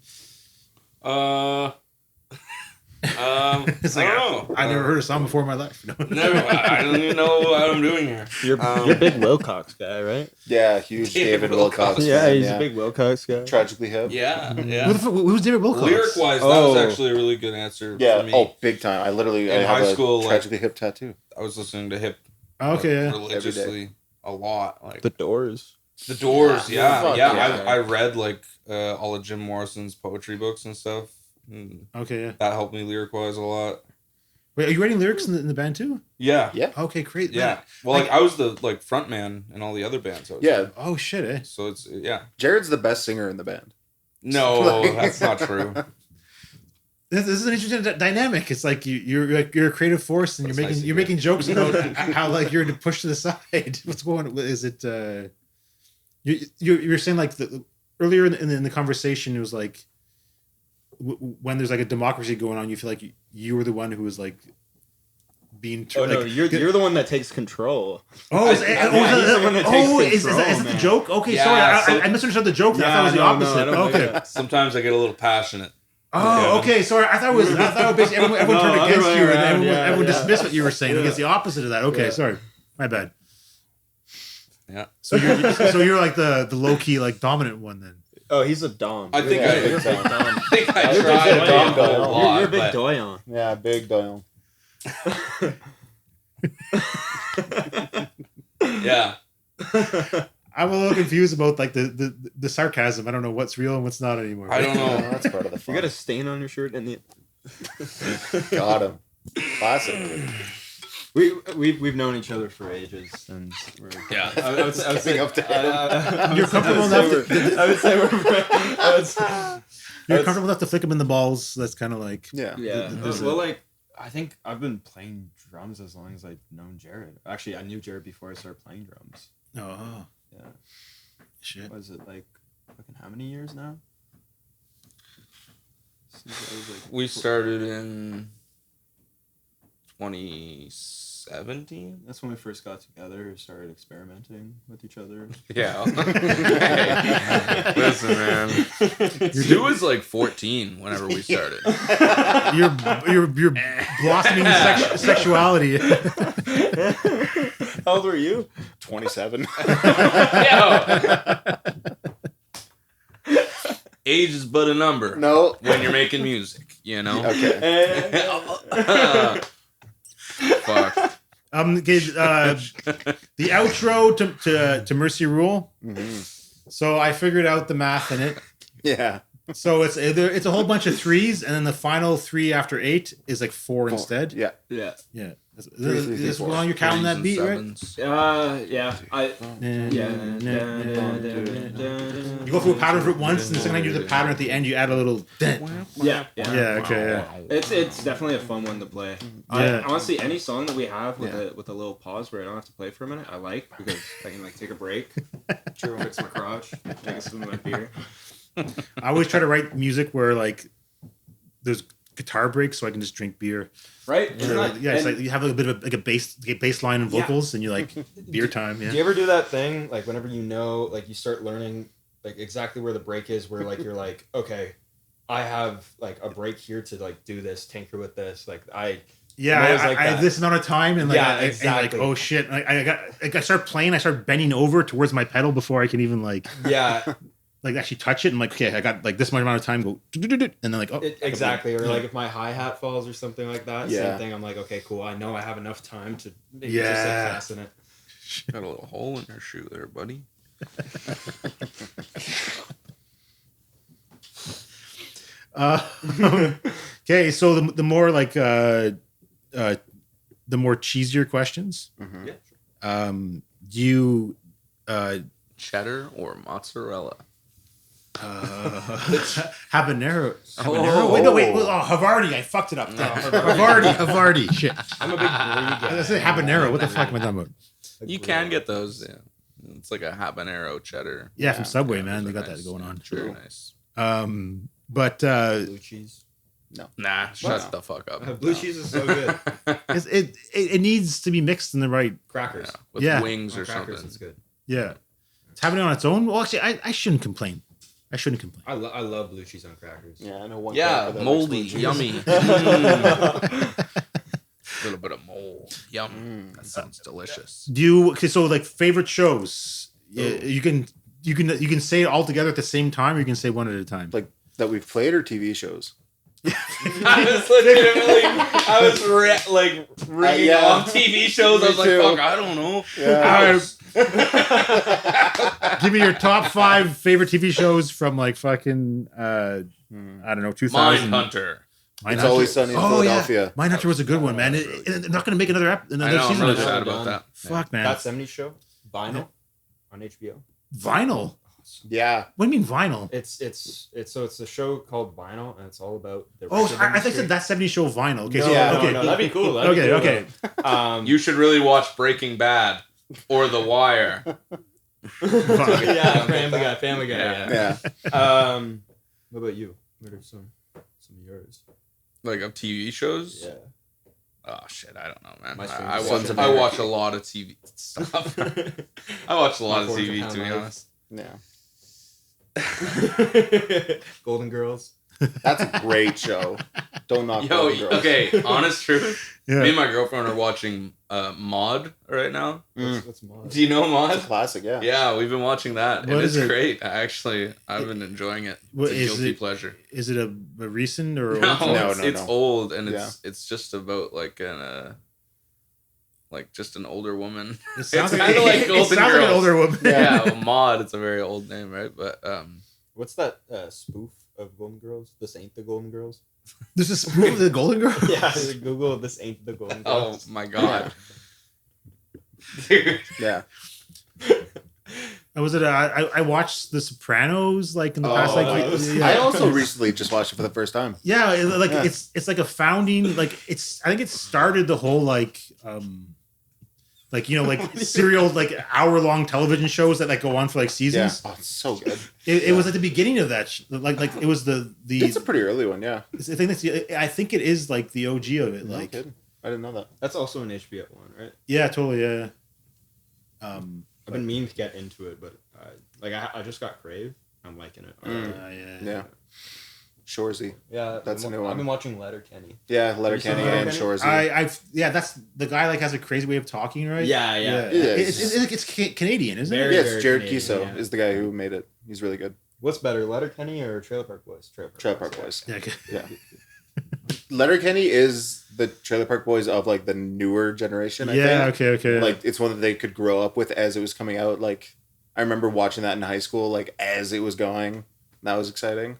It's like, I don't know. I never heard a song before in my life. No. I don't even know what I'm doing here. You're a big Wilcox guy, right? Yeah, huge David Wilcox. Yeah, fan, he's a big Wilcox guy. Tragically Hip. Yeah. Who's David Wilcox? Lyric-wise, that was actually a really good answer Yeah, for me. oh, big time. I literally In have high school, a Tragically Hip tattoo. I was listening to hip Okay. like, Yeah. religiously a lot. Like The Doors. The Doors, yeah. Fuck yeah. I read like all of Jim Morrison's poetry books and stuff. And Okay. Yeah. that helped me lyric-wise a lot. Wait, are you writing lyrics in the band too? Yeah. Yeah. Okay, great. Yeah. Well, like I was the like front man in all the other bands. I was Yeah. in. Oh shit! Eh. So it's yeah. Jared's the best singer in the band. No, that's not true. This is an interesting dynamic. It's like you're a creative force, and That's you're nice making to jokes about how like you're pushed to the side. What's going on? Is it? You're saying like earlier in the conversation, it was like when there's like a democracy going on, you feel like you were the one who was like being. Oh no, you're the one that takes control. Oh, is that the joke? Okay, Yeah, sorry, I misunderstood the joke. I thought it was the opposite. Okay. Sometimes I get a little passionate. Oh, okay. Sorry, I thought it was basically everyone turned against you, and everyone dismissed what you were saying. It's the opposite of that. Okay, sorry, my bad. Yeah. So you're like the low key like dominant one then. Oh, he's a dom. I think you're I dom. think I tried to Dom. be a lot, You're a big but- doyon. Yeah, big doyle. Yeah. I'm a little confused about like the sarcasm. I don't know what's real and what's not anymore. I don't know. That's part of the You fun. got a stain on your shirt and the. Got him. Classic. We've known each other for ages, and we're, Yeah. I would say Stepping up to him. You're comfortable enough I would say we're. You're comfortable enough to flick them in the balls. That's kind of like Yeah. Yeah. There's Well, like I think I've been playing drums as long as I've known Jared. Actually, I knew Jared before I started playing drums. oh Yeah. shit. Was it like fucking how many years now? Since I was like We started in 2017. That's when we first got together, started experimenting with each other. Yeah. Hey, listen, man. Stu was like 14 whenever we started. You're blossoming sexuality. How old were you? 27. Yo. Age is but a number No. when you're making music, you know? Okay. Fuck. Okay, the outro to Mercy Rule. Mm-hmm. So I figured out the math in it. Yeah. So it's a whole bunch of threes, and then the final 3 after 8 is like 4 instead. Yeah. Yeah. Yeah. Three, This four. one you're counting that beat, right? Yeah. You go through a pattern for it once, and the second time you do the pattern at the end, you add a little dent. Yeah. Yeah, okay, yeah. It's definitely a fun one to play. Yeah. Honestly, any song that we have with a little pause where I don't have to play for a minute, I like because I can like take a break, fix my crotch, take a swim of my beer. I always try to write music where like there's guitar breaks, so I can just drink beer. Right? It's like you have a bit of a bass line and vocals, and you like beer time. Yeah. Do you ever do that thing like whenever you know like you start learning like exactly where the break is, where like you're like, okay, I have like a break here to like do this, tinker with this, like I have this amount of time, and like, Yeah, and exactly. like, oh shit! Like I start playing, I start bending over towards my pedal before I can even like actually touch it. And like, okay, I got like this much amount of time. Go, and then like, oh, exactly. Or like if my hi hat falls or something like that, Yeah. same thing. I'm like, okay, cool. I know I have enough time to maybe Yeah. just like fasten it. Got a little hole in your shoe there, buddy. Okay, so the more like the more cheesier questions. Mm-hmm. Yeah. Do you Cheddar or mozzarella? habanero? Oh. Wait, Havarti. I fucked it up. Havarti. Shit. I'm a big brie I guy. said habanero. What the fuck am I talking about? You can get those, yeah. It's like a habanero cheddar. Yeah, from Subway, Yeah, man. They those are got nice. that going on. Very nice. But Blue cheese. Nah, shut the fuck up. Blue cheese is so good. it needs to be mixed in the right. Crackers. Yeah, with Yeah. wings On or crackers something. is good. Yeah, it's having it on its own. Well, actually, I shouldn't complain. I love blue cheese on crackers. Yeah, I know one. Yeah, cracker that moldy, likes blue cheese. yummy. Mm. A little bit of mold. Yum. That sounds delicious. Do you so like favorite shows? You can say it all together at the same time, or you can say one at a time. Like that we've played or TV shows. I was ringing yeah. off TV shows. I was Me like, too. fuck, I don't know. Yeah. Give me your top 5 favorite TV shows from like fucking I don't know 2000. Mindhunter. It's Always Sunny in Philadelphia. Yeah. Mindhunter was a good one, man. They're not going to make another I know, I'm season really of it. sad about that. Fuck, man. That 70s show, Vinyl, on HBO. Vinyl. Yeah. What do you mean vinyl? It's a show called Vinyl, and it's all about the. Oh, record I think industry. that 70 show vinyl. Okay, so Yeah. okay, No, that'd be cool. okay. You should really watch Breaking Bad or The Wire. Yeah, Family Guy. Yeah. What about you? What are some of yours? Like of TV shows? Yeah. Oh shit, I don't know, man. My I Sons of watch a lot of TV stuff. I watch a lot of TV, to be honest. Yeah. Golden Girls. That's a great show. Don't knock Yo, Golden Girls. okay, honest truth. Yeah. Me and my girlfriend are watching Maude right now. What's Maude? Do you know It's a Maude? classic, yeah. Yeah, we've been watching that. What It is is it? great. Actually, I've been enjoying it. What It's a is guilty it? pleasure. Is it a recent or No, old? No, it's old, and Yeah. it's just about like just an older woman. It sounds It's like, kinda like it Golden sounds like an Girls. older woman. Yeah, well, Maude. It's a very old name, right? But What's that spoof of Golden Girls? This ain't the Golden Girls. There's a spoof of the Golden Girl. Yeah, Google this ain't the Golden oh Girls. my god, dude. Yeah. Was it? I watched The Sopranos like in the past like nice. yeah. I also recently just watched it for the first time. Yeah, Yeah. it's like a founding like it's I think it started the whole like serial like hour-long television shows that like go on for like Yeah. seasons. Oh, it's so good. It was at the beginning of that like it was the It's a pretty early one, yeah. I think it is like the OG of it No like kidding. I didn't know that. That's also an HBO one, right? yeah totally yeah. I've been meaning to get into it, but I just got Crave. I'm liking it. Yeah. Shoresy. Yeah, That's a new one. I've been watching Letterkenny. Yeah, You Letterkenny seen and Letterkenny? Shoresy. That's the guy like has a crazy way of talking right Yeah. it's Canadian isn't Very- it Yes, Jared Canadian, Kiso yeah. is the guy who made it. He's really good. What's better, Letterkenny or Trailer Park Boys? Trailer Park Boys. yeah okay. Yeah. Letterkenny is the Trailer Park Boys of like the newer generation, I Yeah, think. okay Like it's one that they could grow up with as it was coming out. Like I remember watching that in high school, like as it was going. That was exciting.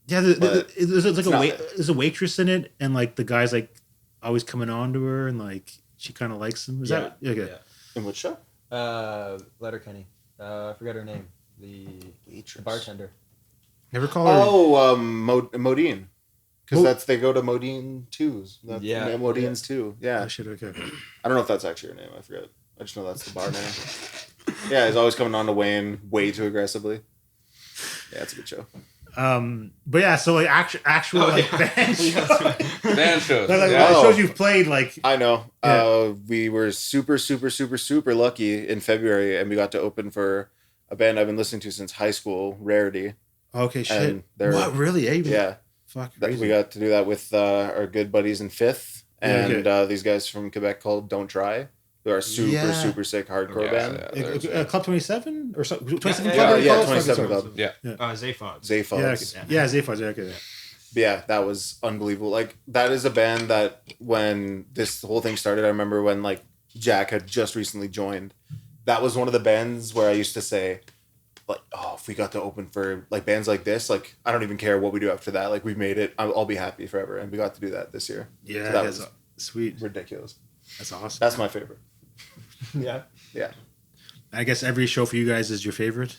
Yeah, But there's like not there's a waitress in it, and like the guy's like always coming on to her, and like she kind of likes him. Is that okay? Yeah. In what show? Letterkenny. I forgot her name. The Waitress. bartender. Never call her. Oh, Modine. Because Mo- they go to Modine 2s. Yeah. Modine's 2. Yeah. Oh, shit. Okay. I don't know if that's actually her name. I forget. I just know that's the bar name. Yeah, he's always coming on to Wayne way too aggressively. Yeah, it's a good show. But yeah, so like actual like band shows. Band shows. Like, Yeah. the shows you've played, like I know. Yeah. We were super lucky in February, and we got to open for a band I've been listening to since high school, Rarity. okay, shit. And they're What really? Eh? yeah. Fuck. That Crazy. we got to do that with our good buddies in Fifth, Yeah, and these guys from Quebec called Don't Try. They're a super sick hardcore band. Club 27 or so, 27 Yeah, Club. yeah, Club? 27 Sorry. Club. Yeah. Zaphod. Zayfods. Yeah, Zayfods. Yeah, okay. But yeah, that was unbelievable. Like that is a band that when this whole thing started, I remember when like Jack had just recently joined. That was one of the bands where I used to say, like, oh, if we got to open for like bands like this, like I don't even care what we do after that. Like we've made it. I'll be happy forever. And we got to do that this year. Yeah, So that that's was sweet. ridiculous. That's awesome. That's my favorite. Yeah. Yeah. I guess every show for you guys is your favorite.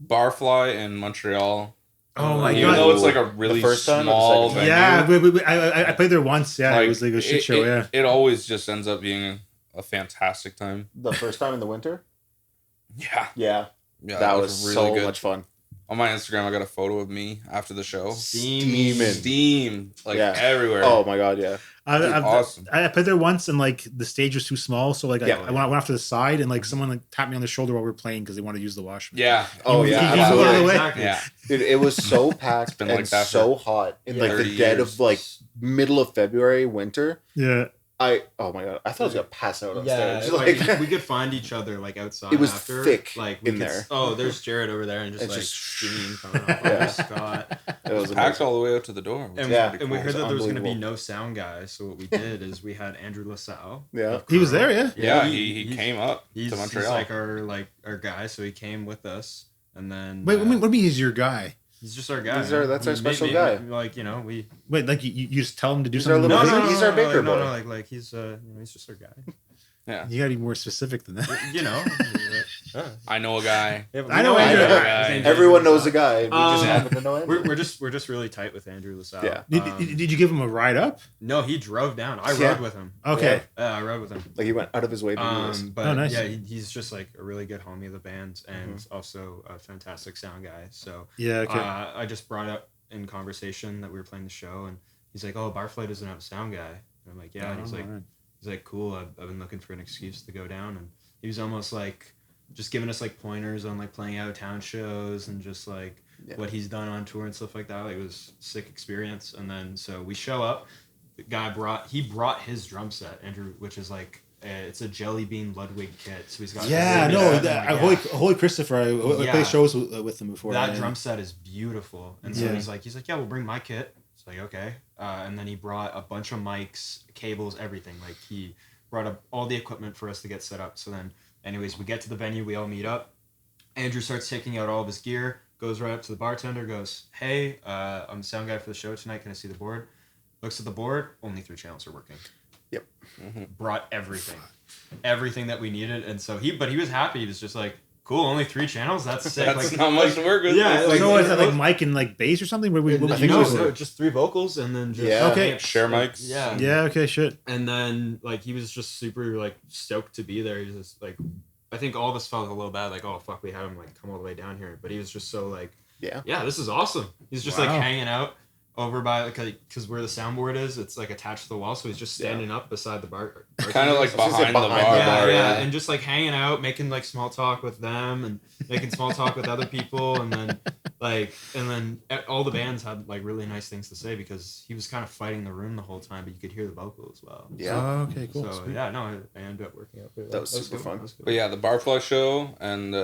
Barfly in Montreal. Oh my Even god! though it's like a really The first time or the small second venue. Yeah, I played there once. Yeah, like, it was like a shit show. Yeah. It always just ends up being a fantastic time. The first time in the winter? Yeah. Yeah. Yeah. That was so much fun. On my Instagram, I got a photo of me after the show. Steaming. Steam. Like Yeah. everywhere. Oh my god, yeah. Awesome. I played there once and like the stage was too small, so like Yeah. I went off to the side and like someone like tapped me on the shoulder while we were playing because they wanted to use the washroom. Yeah. Oh He- yeah. he- absolutely. he- Exactly. Yeah. Dude, it was so packed been and like that so hot in Yeah. like the 30 dead years. of like middle of February, winter. Yeah. Oh my god, I thought I was gonna pass out Yeah, upstairs. like, we could find each other like outside. It was after, thick like we in could, there. Oh, there's Jared over there, and just It's like just- steam coming off. Yeah. Yeah. Scott. it was Packed amazing. all the way out to the door. which And, is Yeah. pretty and we cool. heard that there was going to be unbelievable. no sound guy, so what we did is we had Andrew LaSalle. Yeah. of He was Curl. there, yeah. Yeah, he's- he came up He's to Montreal. He's like our guy, so he came with us, and then Wait, what do you mean he's your guy? he's just our guy. He's our- man. that's our He special made- guy. Like we. Wait, like you just tell him to do He's our something. little- with it? He's our baker boy. Like he's he's just our guy. Yeah. You gotta be more specific than that. You know. I know a guy. I know Andrew. Everyone knows a guy. We just happen to know Andrew. We're just really tight with Andrew LaSalle. Yeah. Did you give him a ride up? No, he drove down. I Yeah. rode with him. Okay. I rode with him. Like he went out of his way to do this. But Oh, nice. yeah, he's just like a really good homie of the band and also a fantastic sound guy. So Yeah. Okay. I just brought up in conversation that we were playing the show, and he's like, "Oh, Barfly doesn't have a sound guy." And I'm like, "Yeah." And he's like, "Cool. I've been looking for an excuse to go down." And he was almost like just giving us like pointers on like playing out of town shows and just like what he's done on tour and stuff like that. Like, it was a sick experience. And then so we show up. The guy brought his drum set, Andrew, which is like it's a Jelly Bean Ludwig kit. So he's got Holy Christopher. I played shows with him before. That drum set is beautiful. And so he's like, yeah, we'll bring my kit. It's like, okay. And then he brought a bunch of mics, cables, everything. Like, he brought up all the equipment for us to get set up. So then, anyways, we get to the venue, we all meet up. Andrew starts taking out all of his gear, goes right up to the bartender, goes, "Hey, I'm the sound guy for the show tonight. Can I see the board?" Looks at the board, only 3 channels are working. Yep. Brought everything that we needed. And so he was happy. He was just like, "Cool, only 3 channels? That's sick." That's like, not much to work with. Yeah. So is that like mic and like bass or something? I think no, just 3 vocals and then just Okay. Share mics. Yeah. Yeah. Okay. Shit. And then like he was just super like stoked to be there. He was just like, I think all of us felt a little bad, like, oh fuck, we had him like come all the way down here. But he was just so like, yeah, this is awesome. He's just like hanging out over by like because where the soundboard is, it's like attached to the wall, so he's just standing up beside the bar. Kind of like behind the bar. Yeah, and just like hanging out, making like small talk with them, and making small talk with other people, and then all the bands had like really nice things to say because he was kind of fighting the room the whole time, but you could hear the vocal as well. Yeah. Oh, okay. Cool. So yeah, no, I ended up working out. That was super fun. But yeah, the Barfly show, and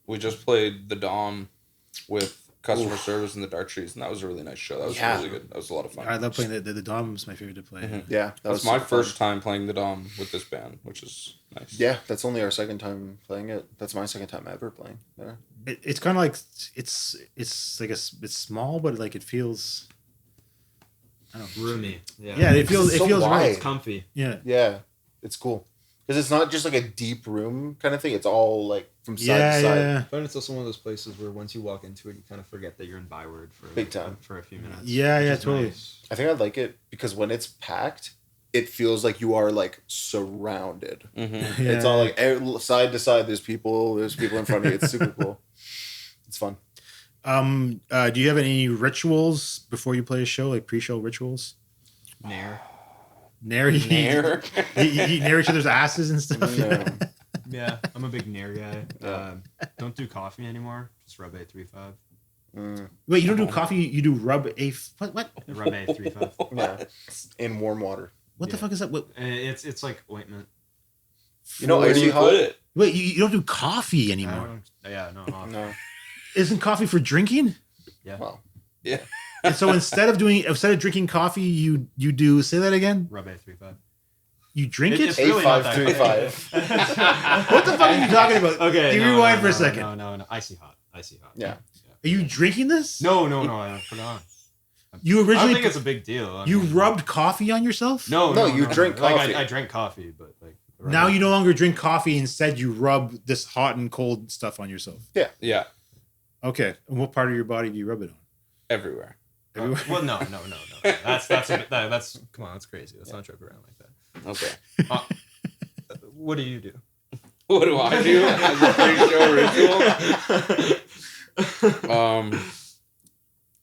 we just played the Dom with customer service in the Dark Trees, and that was a really nice show. That was really good. That was a lot of fun. I love playing the Dom. Was my favorite to play. Mm-hmm. Yeah, that was my first time playing the Dom with this band, which is nice. Yeah, that's only our second time playing it. That's my second time ever playing there. It's kind of like it's like it's small, but like it feels. I don't know. Roomy. Yeah, it feels so wide. wide. It's comfy. Yeah, it's cool because it's not just like a deep room kind of thing. It's all like from side to side. Yeah. But it's also one of those places where once you walk into it, you kind of forget that you're in Byward for Big time for a few minutes. Yeah, totally. Nice. I think I like it because when it's packed, it feels like you are like surrounded. Mm-hmm. Yeah. It's all like side to side. There's people in front of you. It's super cool. It's fun. Do you have any rituals before you play a show, like pre-show rituals? Nair. Nair? You nair each other's asses and stuff? No. Yeah, I'm a big Nair guy. Don't do coffee anymore. Just rub A35. Wait, you don't do coffee, you do rub a... What? Rub A35. Yeah. In warm water. What the fuck is that? What? It's like ointment. You know, Where do icy you hot? put it? Wait, you don't do coffee anymore? No. Isn't coffee for drinking? Yeah. Well, Yeah. And so instead of drinking coffee, you do... Say that again? Rub A35. You drink it? It's really not that A535. What the fuck are you talking about? Okay. Can you rewind for a second? No. Icy hot. Yeah. Are you drinking this? No. I put it on. You I don't originally... think it's a big deal. You rubbed coffee on yourself? No, you drink Like, coffee. I drink coffee, but like... Now you no longer drink coffee. Instead, you rub this hot and cold stuff on yourself. Yeah. Okay. And what part of your body do you rub it on? Everywhere. Everywhere? Well, no. That's come on, that's crazy. Let's not joke around like that. Okay. What do you do? What do I do as a pre-show ritual?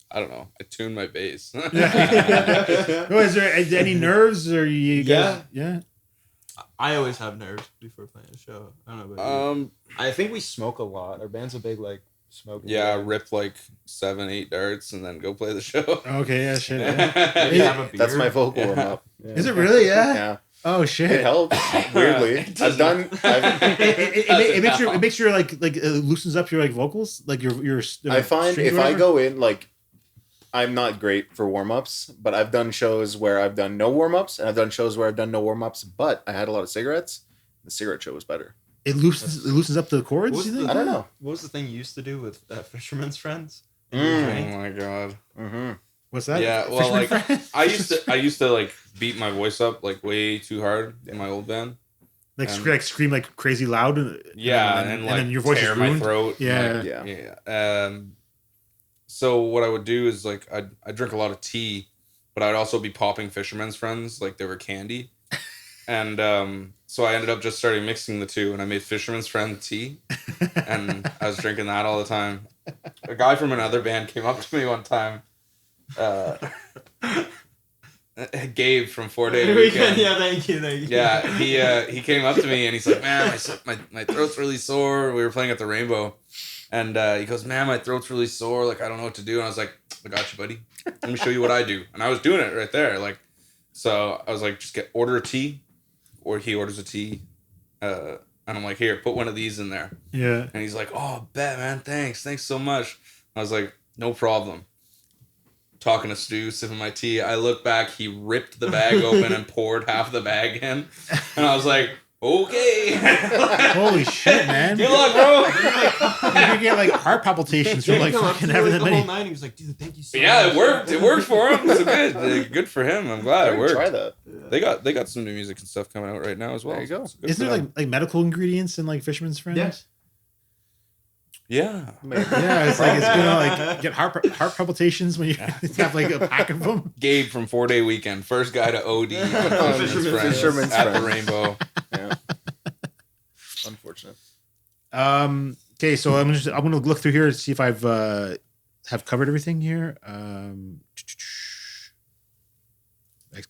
I don't know. I tune my bass. Oh, is there any nerves or you guys? Yeah. I always have nerves before playing a show. I don't know about you. I think we smoke a lot. Our band's a big like smoking. Yeah, band. rip like 7-8 darts and then go play the show. Okay. Yeah. Shit. Maybe have a beer. That's my vocal warm up. Yeah. Is it really? Yeah. Yeah. Oh shit. It helps. Weirdly. It makes your like loosens up your like vocals, like your I find strings if or I whatever? go in, like, I'm not great for warm-ups, but I've done shows where I've done no warm-ups, and I've done shows where I've done no warm-ups, but I had a lot of cigarettes. The cigarette show was better. It loosens up the chords. What You was think? I don't know. What was the thing you used to do with Fisherman's Friends? Oh my god. Mm-hmm. What's that? Yeah, well, Fisherman like friend? I used to like beat my voice up like way too hard in my old band, Like scream like crazy loud. Yeah, and then your voice tear is my ruined. throat. Yeah. Yeah. So what I would do is like I drink a lot of tea, but I'd also be popping Fisherman's Friends like they were candy. And so I ended up just starting mixing the two, and I made Fisherman's Friend tea, and I was drinking that all the time. A guy from another band came up to me one time, Gabe from 4 Day Weekend. Yeah, thank you. Yeah, he came up to me and he's like, "Man, my throat's really sore." We were playing at the Rainbow, and he goes, "Man, my throat's really sore. Like I don't know what to do." And I was like, "I got you, buddy. Let me show you what I do." And I was doing it right there, like. So I was like, "Just order a tea," or he orders a tea, and I'm like, "Here, put one of these in there." Yeah. And he's like, "Oh, bet, man. Thanks so much." I was like, "No problem." Talking to Stu, sipping my tea. I look back, he ripped the bag open and poured half the bag in. And I was like, okay. Holy shit, man. Good luck, bro. You get like heart palpitations from like fucking having that the many. whole night. He was like, dude, thank you so much. Yeah, it worked. It worked for him. So good for him. I'm glad it worked. Try that. They got some new music and stuff coming out right now as well. There you go. So good Isn't for there them. like medical ingredients in like Fisherman's Friends? Yes. Yeah. Yeah, it's like it's gonna like get heart palpitations when you have like a pack of them. Gabe from 4 Day Weekend, first guy to OD on Fisherman's at the Friends. Rainbow. Yeah. Unfortunate. Okay, so I'm gonna look through here to see if I've have covered everything here. I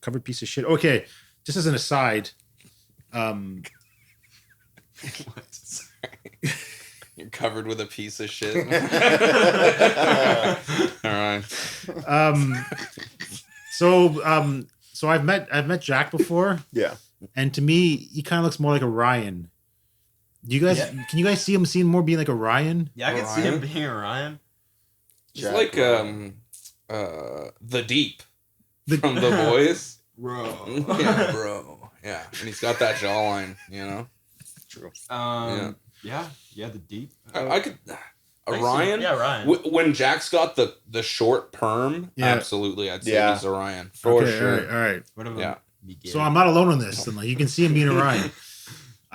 covered piece of shit. Okay, just as an aside, Sorry. You're covered with a piece of shit. All right. So I've met Jack before, Yeah. and to me, he kind of looks more like a Ryan. Do you guys can you guys see him more being like a Ryan? Yeah, I can see him being Orion. He's Jack like Ryan. the Deep from The Boys. Bro. Yeah, bro. Yeah, and he's got that jawline, you know. True. Yeah, the deep. I could Orion. Yeah, Ryan. When Jack's got the short perm, Yeah. absolutely, I'd say Yeah. he's Orion for sure. All right. What about Yeah. Miguel? So I'm not alone on this. And like you can see him being a Ryan.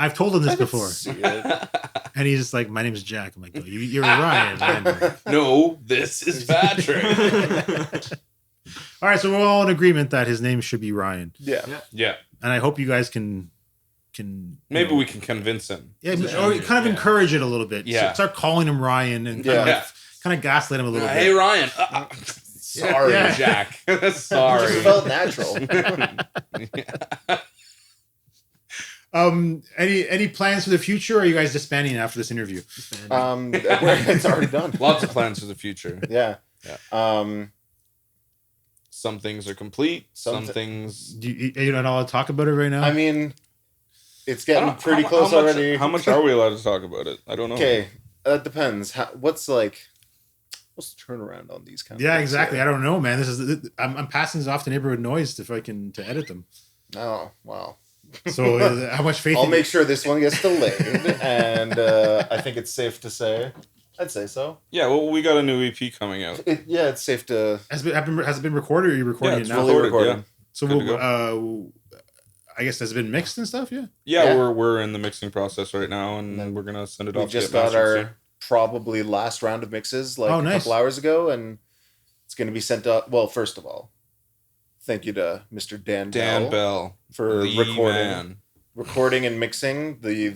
I've told him this before, See it. and he's just like, "My name is Jack." I'm like, "Oh, you're a Ryan." Man. No, this is Patrick. All right, so we're all in agreement that his name should be Ryan, Yeah. Yeah, and I hope you guys can maybe we can convince him. or kind of encourage it a little bit. Yeah. Start calling him Ryan and Yeah. kind of gaslight him a little Hey bit. Ryan, sorry, Yeah. Jack. It Sorry. just felt natural. Any plans for the future? Or are you guys disbanding after this interview? It's already done. Lots of plans for the future. Yeah. Yeah. Some things are complete. Some Some things. You're not allowed to talk about it right now. I mean, it's I getting don't- pretty how close much- already. How much are we allowed to talk about it? I don't know. Okay, that depends. What's the turnaround on these kind of yeah, things exactly. I here? don't know, man. I'm passing this off to Neighborhood Noise if I can to edit them. Oh, wow. So how much faith? I'll make sure this one gets delayed, and I think it's safe to say. I'd say so. Yeah, well, we got a new EP coming out. It's safe to. has it been recorded, or are you recording Yeah, it it's now? fully recorded, recorded. So Good to I guess has it been mixed and stuff? Yeah. Yeah, Yeah. we're in the mixing process right now, and then we're gonna send it We off. just to got get mastered our probably last round of mixes Oh, a nice. couple hours ago, and it's going to be sent up. Well, first of all, thank you to Mr. Dan Bell for the recording and mixing the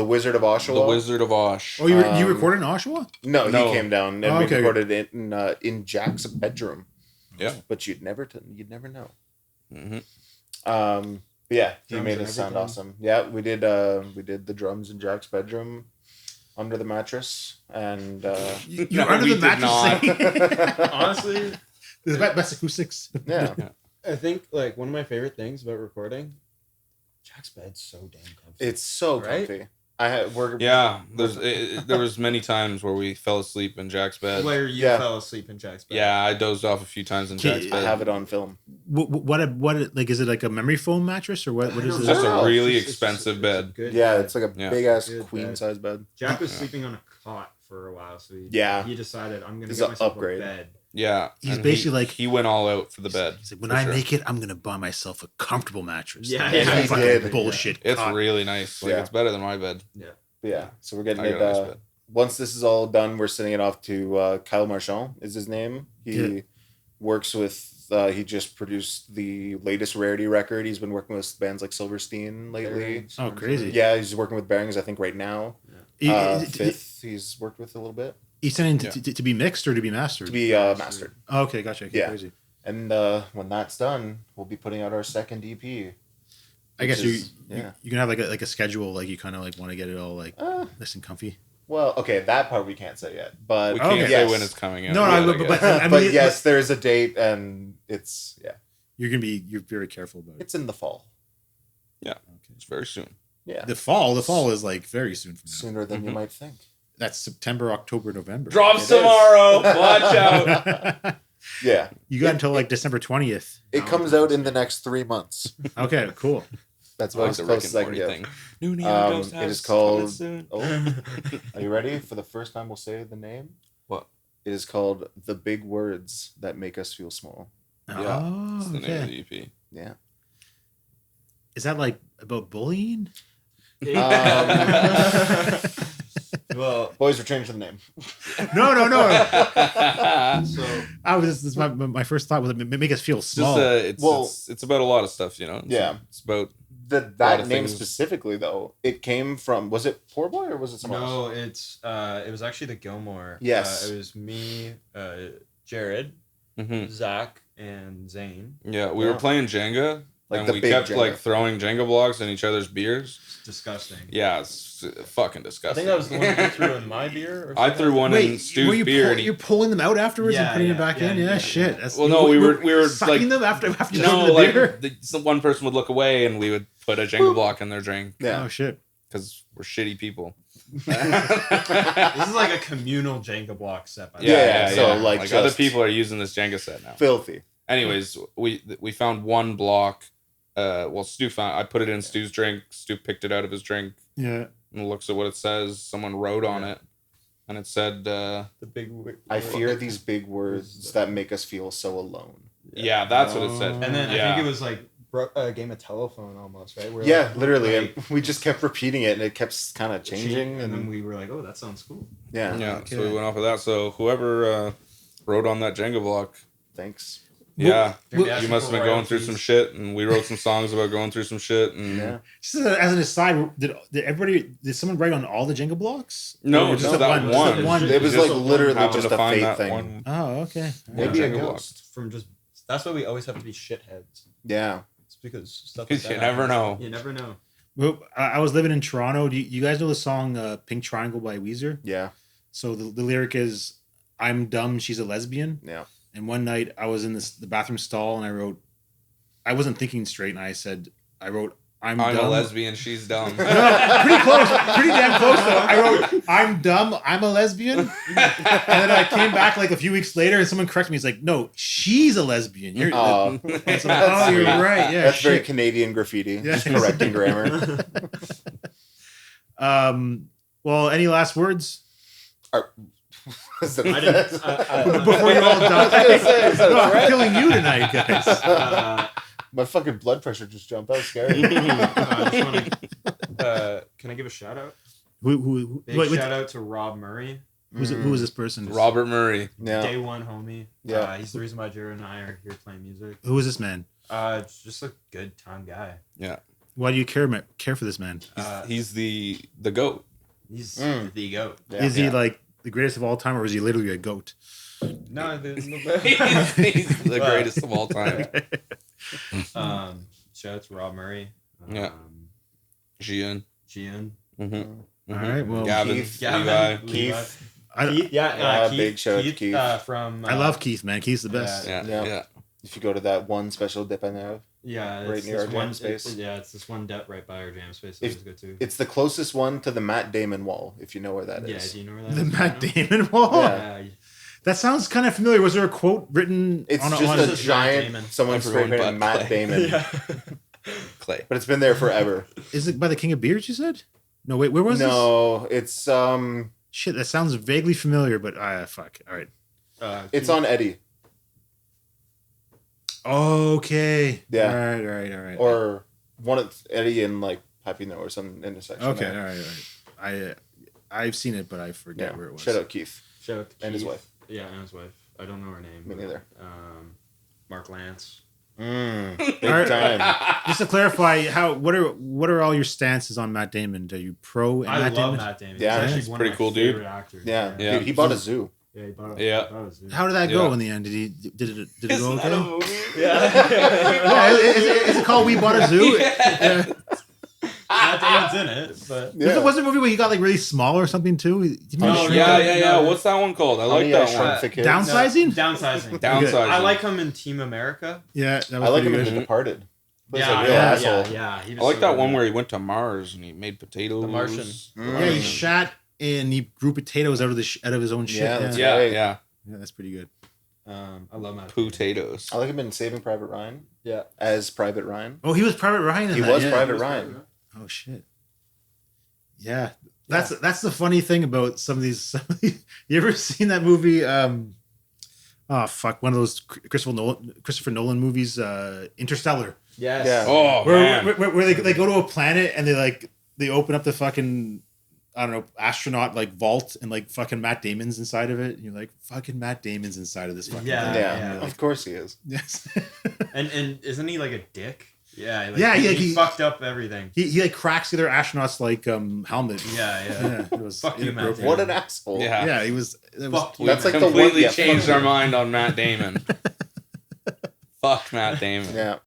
Wizard of Oshawa. the Wizard of Osh. Oh, you recorded in Oshawa? No, No. he came down and Oh, we okay. recorded it in Jack's bedroom. Yeah. But you'd never know. Mm-hmm. Yeah, he Drums made and it sound everything. awesome. Yeah, we did the drums in Jack's bedroom under the mattress, and You're No, under we the did mattress. Honestly, This is best acoustics. yeah, I think like one of my favorite things about recording, Jack's bed's so damn comfy. it's so Right? comfy. Yeah, there was many times where we fell asleep in Jack's bed. Where you Yeah. fell asleep in Jack's bed. Yeah, I dozed off a few times in Jack's Okay, I bed. have it on film. What like is it like a memory foam mattress or what is It's it? just a No, really It's expensive bed. good Yeah, bed. it's like a Yeah. big ass Good queen bed. size bed. Jack was sleeping on a cot for a while, so Yeah. he decided I'm gonna It's get an myself upgrade. a bed. Yeah. He's and basically like he went all out for the bed. He's like, when for I sure. make it, I'm gonna buy myself a comfortable mattress. Yeah, That's yeah, he fucking did. bullshit. It's God. really nice. Like Yeah. it's better than my bed. But yeah, so we're getting I it. got a nice bed. Once this is all done, we're sending it off to Kyle Marchand is his name. He works with. He just produced the latest Rarity record. He's been working with bands like Silverstein lately. Oh, crazy. Yeah, he's working with Bearings, I think, right now. Fifth, he's worked with a little bit. He's sending to be mixed or to be mastered? To be mastered. Oh, okay, gotcha. Okay, Yeah. crazy. And when that's done, we'll be putting out our second EP. I guess is- you can have like a schedule, like you kind of like want to get it all like nice and comfy. Well, okay, that part we can't say yet. But We can't Okay. say yes. when it's coming out. No, yet, no, I but guess. I mean, but yes, there's a date and it's you're very careful about it. it's in the fall. It's very soon. Yeah. The fall is like very soon from now. Sooner than you might think. That's September, October, November. Drops is. tomorrow. Watch out. Yeah. You got until like December 20th. It comes out in the next 3 months. Okay, cool. That's I like about as the Rick close and as I can Morty get. thing. New Neon It Ghosthouse is called- coming soon. Oh, are you ready? For the first time, we'll say the name. What? It is called The Big Words That Make Us Feel Small. Yeah, Oh, It's the name of okay. the EP. Yeah. Is that like about bullying? Well, Boys, we're changing the name. No. so I was just my first thought was make us feel small. It's about a lot of stuff, you know. Yeah. It's about That lot of name things. specifically, though, it came from, was it Poor Boy or was it someone else? no, it was actually the Gilmore. Yes. It was me, Jared, mhm. Zach, and Zane. Yeah, we were Yeah. playing Jenga, Like and the we big kept Jenga. like throwing Jenga blocks in each other's beers. It's disgusting. Yeah, it's fucking I disgusting. think that was the one that you threw in my beer. Or I something threw like one that. in Stu's you beer. And he, you're pulling them out afterwards and Yeah, putting yeah, them back yeah, in? yeah. Shit. That's, Well, no, we were sucking like- them after you no, the like beer? one person would look away, and we would put a Jenga block in their drink Yeah. Oh shit. because we're shitty people. This is like a communal Jenga block set. By the way. Yeah, so, like, other just- people are using this Jenga set now. Filthy. Anyways, we found one block. Stu found. I put it in Stu's drink. Stu picked it out of his drink Yeah. and looks at what it says. Someone wrote on it, and it said, The big. I fear these big words that make us feel so alone. "Yeah, that's what it said." And then yeah. I think it was like a game of telephone almost, right? Where Yeah, like, literally. like, And we just kept repeating it and it kept kind of changing. and then And we were like, oh, that sounds cool. yeah, Yeah, Okay. so we went off of that. So whoever wrote on that Jenga block, thanks. yeah, Maybe you asking must have for been going through royalties. some shit, and we wrote some songs about going through some shit. And Yeah. Just as an aside, did someone write on all the Jenga blocks? no, Or just the that one. Just the It was Just like literally happened just to a find fate that thing. one. Oh, okay. Maybe Yeah. a Jenga ghost. From just that's why we always have to be shitheads. Yeah. It's because stuff. You Like that never happens. know. You never know. Well, I was living in Toronto. Do you guys know the song "Pink Triangle" by Weezer? Yeah. So the lyric is, "I'm dumb, she's a lesbian." Yeah. And one night I was in the bathroom stall and I wasn't thinking straight, and I wrote, "I'm I'm dumb." a lesbian. She's dumb. No, pretty close, pretty damn close though. I wrote, "I'm dumb, I'm a lesbian," and then I came back like a few weeks later, and someone corrected me. He's like, "No, she's a lesbian." You're, Oh, and so I'm like, oh, you're sweet. right. Yeah, That's very shit. Canadian graffiti. Yeah. Just correcting grammar. Well, any last words Was it- I didn't. before you all die? I was gonna say, is that a No, I'm threat? killing you tonight, guys. My fucking blood pressure just jumped. That was scary. Can I give a shout out? Who, Big wait, shout out to Rob Murray, who is this person? Robert Murray. Yeah. day one homie. Yeah. He's the reason why Jared and I are here playing music. Who is this man? Just a good time guy. Why do you care for this man? He's the goat. He's Mm. the goat. Yeah. Is he like the greatest of all time, or is he literally a goat? No, there's no He's the greatest of all time. Shout out to Rob Murray. Yeah. Gian. Gian. Mm-hmm. All right, well, Gavin. Keith. Levi. Keith. I, Yeah, Keith, big shout out to Keith, Keith. from. I love Keith, man. Keith's the best. Yeah. Yeah. Yeah. If you go to that one special dip I have, Yeah, right it's near this our one jam space. It's this one dep right by our jam space. If- It's good too. it's the closest one to the Matt Damon wall, if you know where that Yeah, is. do you know where that The is? Matt You know? Damon wall. Yeah. Yeah. That sounds kind of familiar. Was there a quote written It's on just on a Matt giant, Damon. someone spray Everyone painted but Matt Clay. Damon. Yeah. Clay. But it's been there forever. Is it by the King of Beards? You said? No, wait. Where was this? No, it's Shit, that sounds vaguely familiar, but fuck. All right. it's on Eddie. Okay. Yeah. All right. Or one of Eddie and like Papino or some intersection. Okay. there. All right. I've seen it, but I forget Yeah. where it was. Shout out Keith. Shout out to And his Keith. wife. Yeah, and his wife. I don't know her name. Me neither. Mark Lance. Big Alright. time. Just to clarify, what are all your stances on Matt Damon? Are you pro I Matt love Damon? Matt Damon. Yeah, He's he's actually one pretty of my cool dude. favorite actors. Yeah. Yeah. Dude, he bought a zoo. Yeah, he bought Yeah. bought a zoo. How did that go Yeah. in the end? Did it go Isn't that a okay? movie? Yeah. Yeah, is it called We Bought a Zoo? Yeah. Matt Damon's in it, but Yeah. Was it a movie where he got like really small or something too? Didn't he Oh, shrink Yeah, it? yeah. What's that one called? I like Honey, I that Shrunk one. the Kids. Downsizing? Downsizing. Downsizing. I like him in Team America. Yeah, that was I like him pretty in good. The Departed. But he's Yeah, a real yeah, asshole. yeah. He I was like so that good. one where he went to Mars and he made potatoes. The Martian. Yeah, he shot and he grew potatoes out of his own shit. Yeah, that's Yeah, right. yeah. Yeah, that's pretty good. I love Matt. Potatoes. I like him in Saving Private Ryan Yeah. as Private Ryan. Oh, he was Private Ryan in He that. was yeah. Private Ryan. Oh shit. Yeah. That's the funny thing about some of these. You ever seen that movie? Oh fuck! One of those Christopher Nolan movies, Interstellar, Yes. Yeah. Oh, man. where they go to a planet and they open up the fucking, I don't know, astronaut like vault, and like fucking Matt Damon's inside of it. And you're like, fucking Matt Damon's inside of this fucking Yeah. thing. Yeah, And you're like, of course he is. yes. And isn't he like a dick? Yeah. Like, Yeah, he he- fucked up everything. he like cracks the other astronauts like helmet. Yeah. Yeah, it was Fuck you, Matt inappropriate. Damon. What an asshole. Yeah. Yeah, he was. It was Fuck you. That's like the Completely one. Yeah, changed fuck our you. mind on Matt Damon. Fuck Matt Damon. Yeah.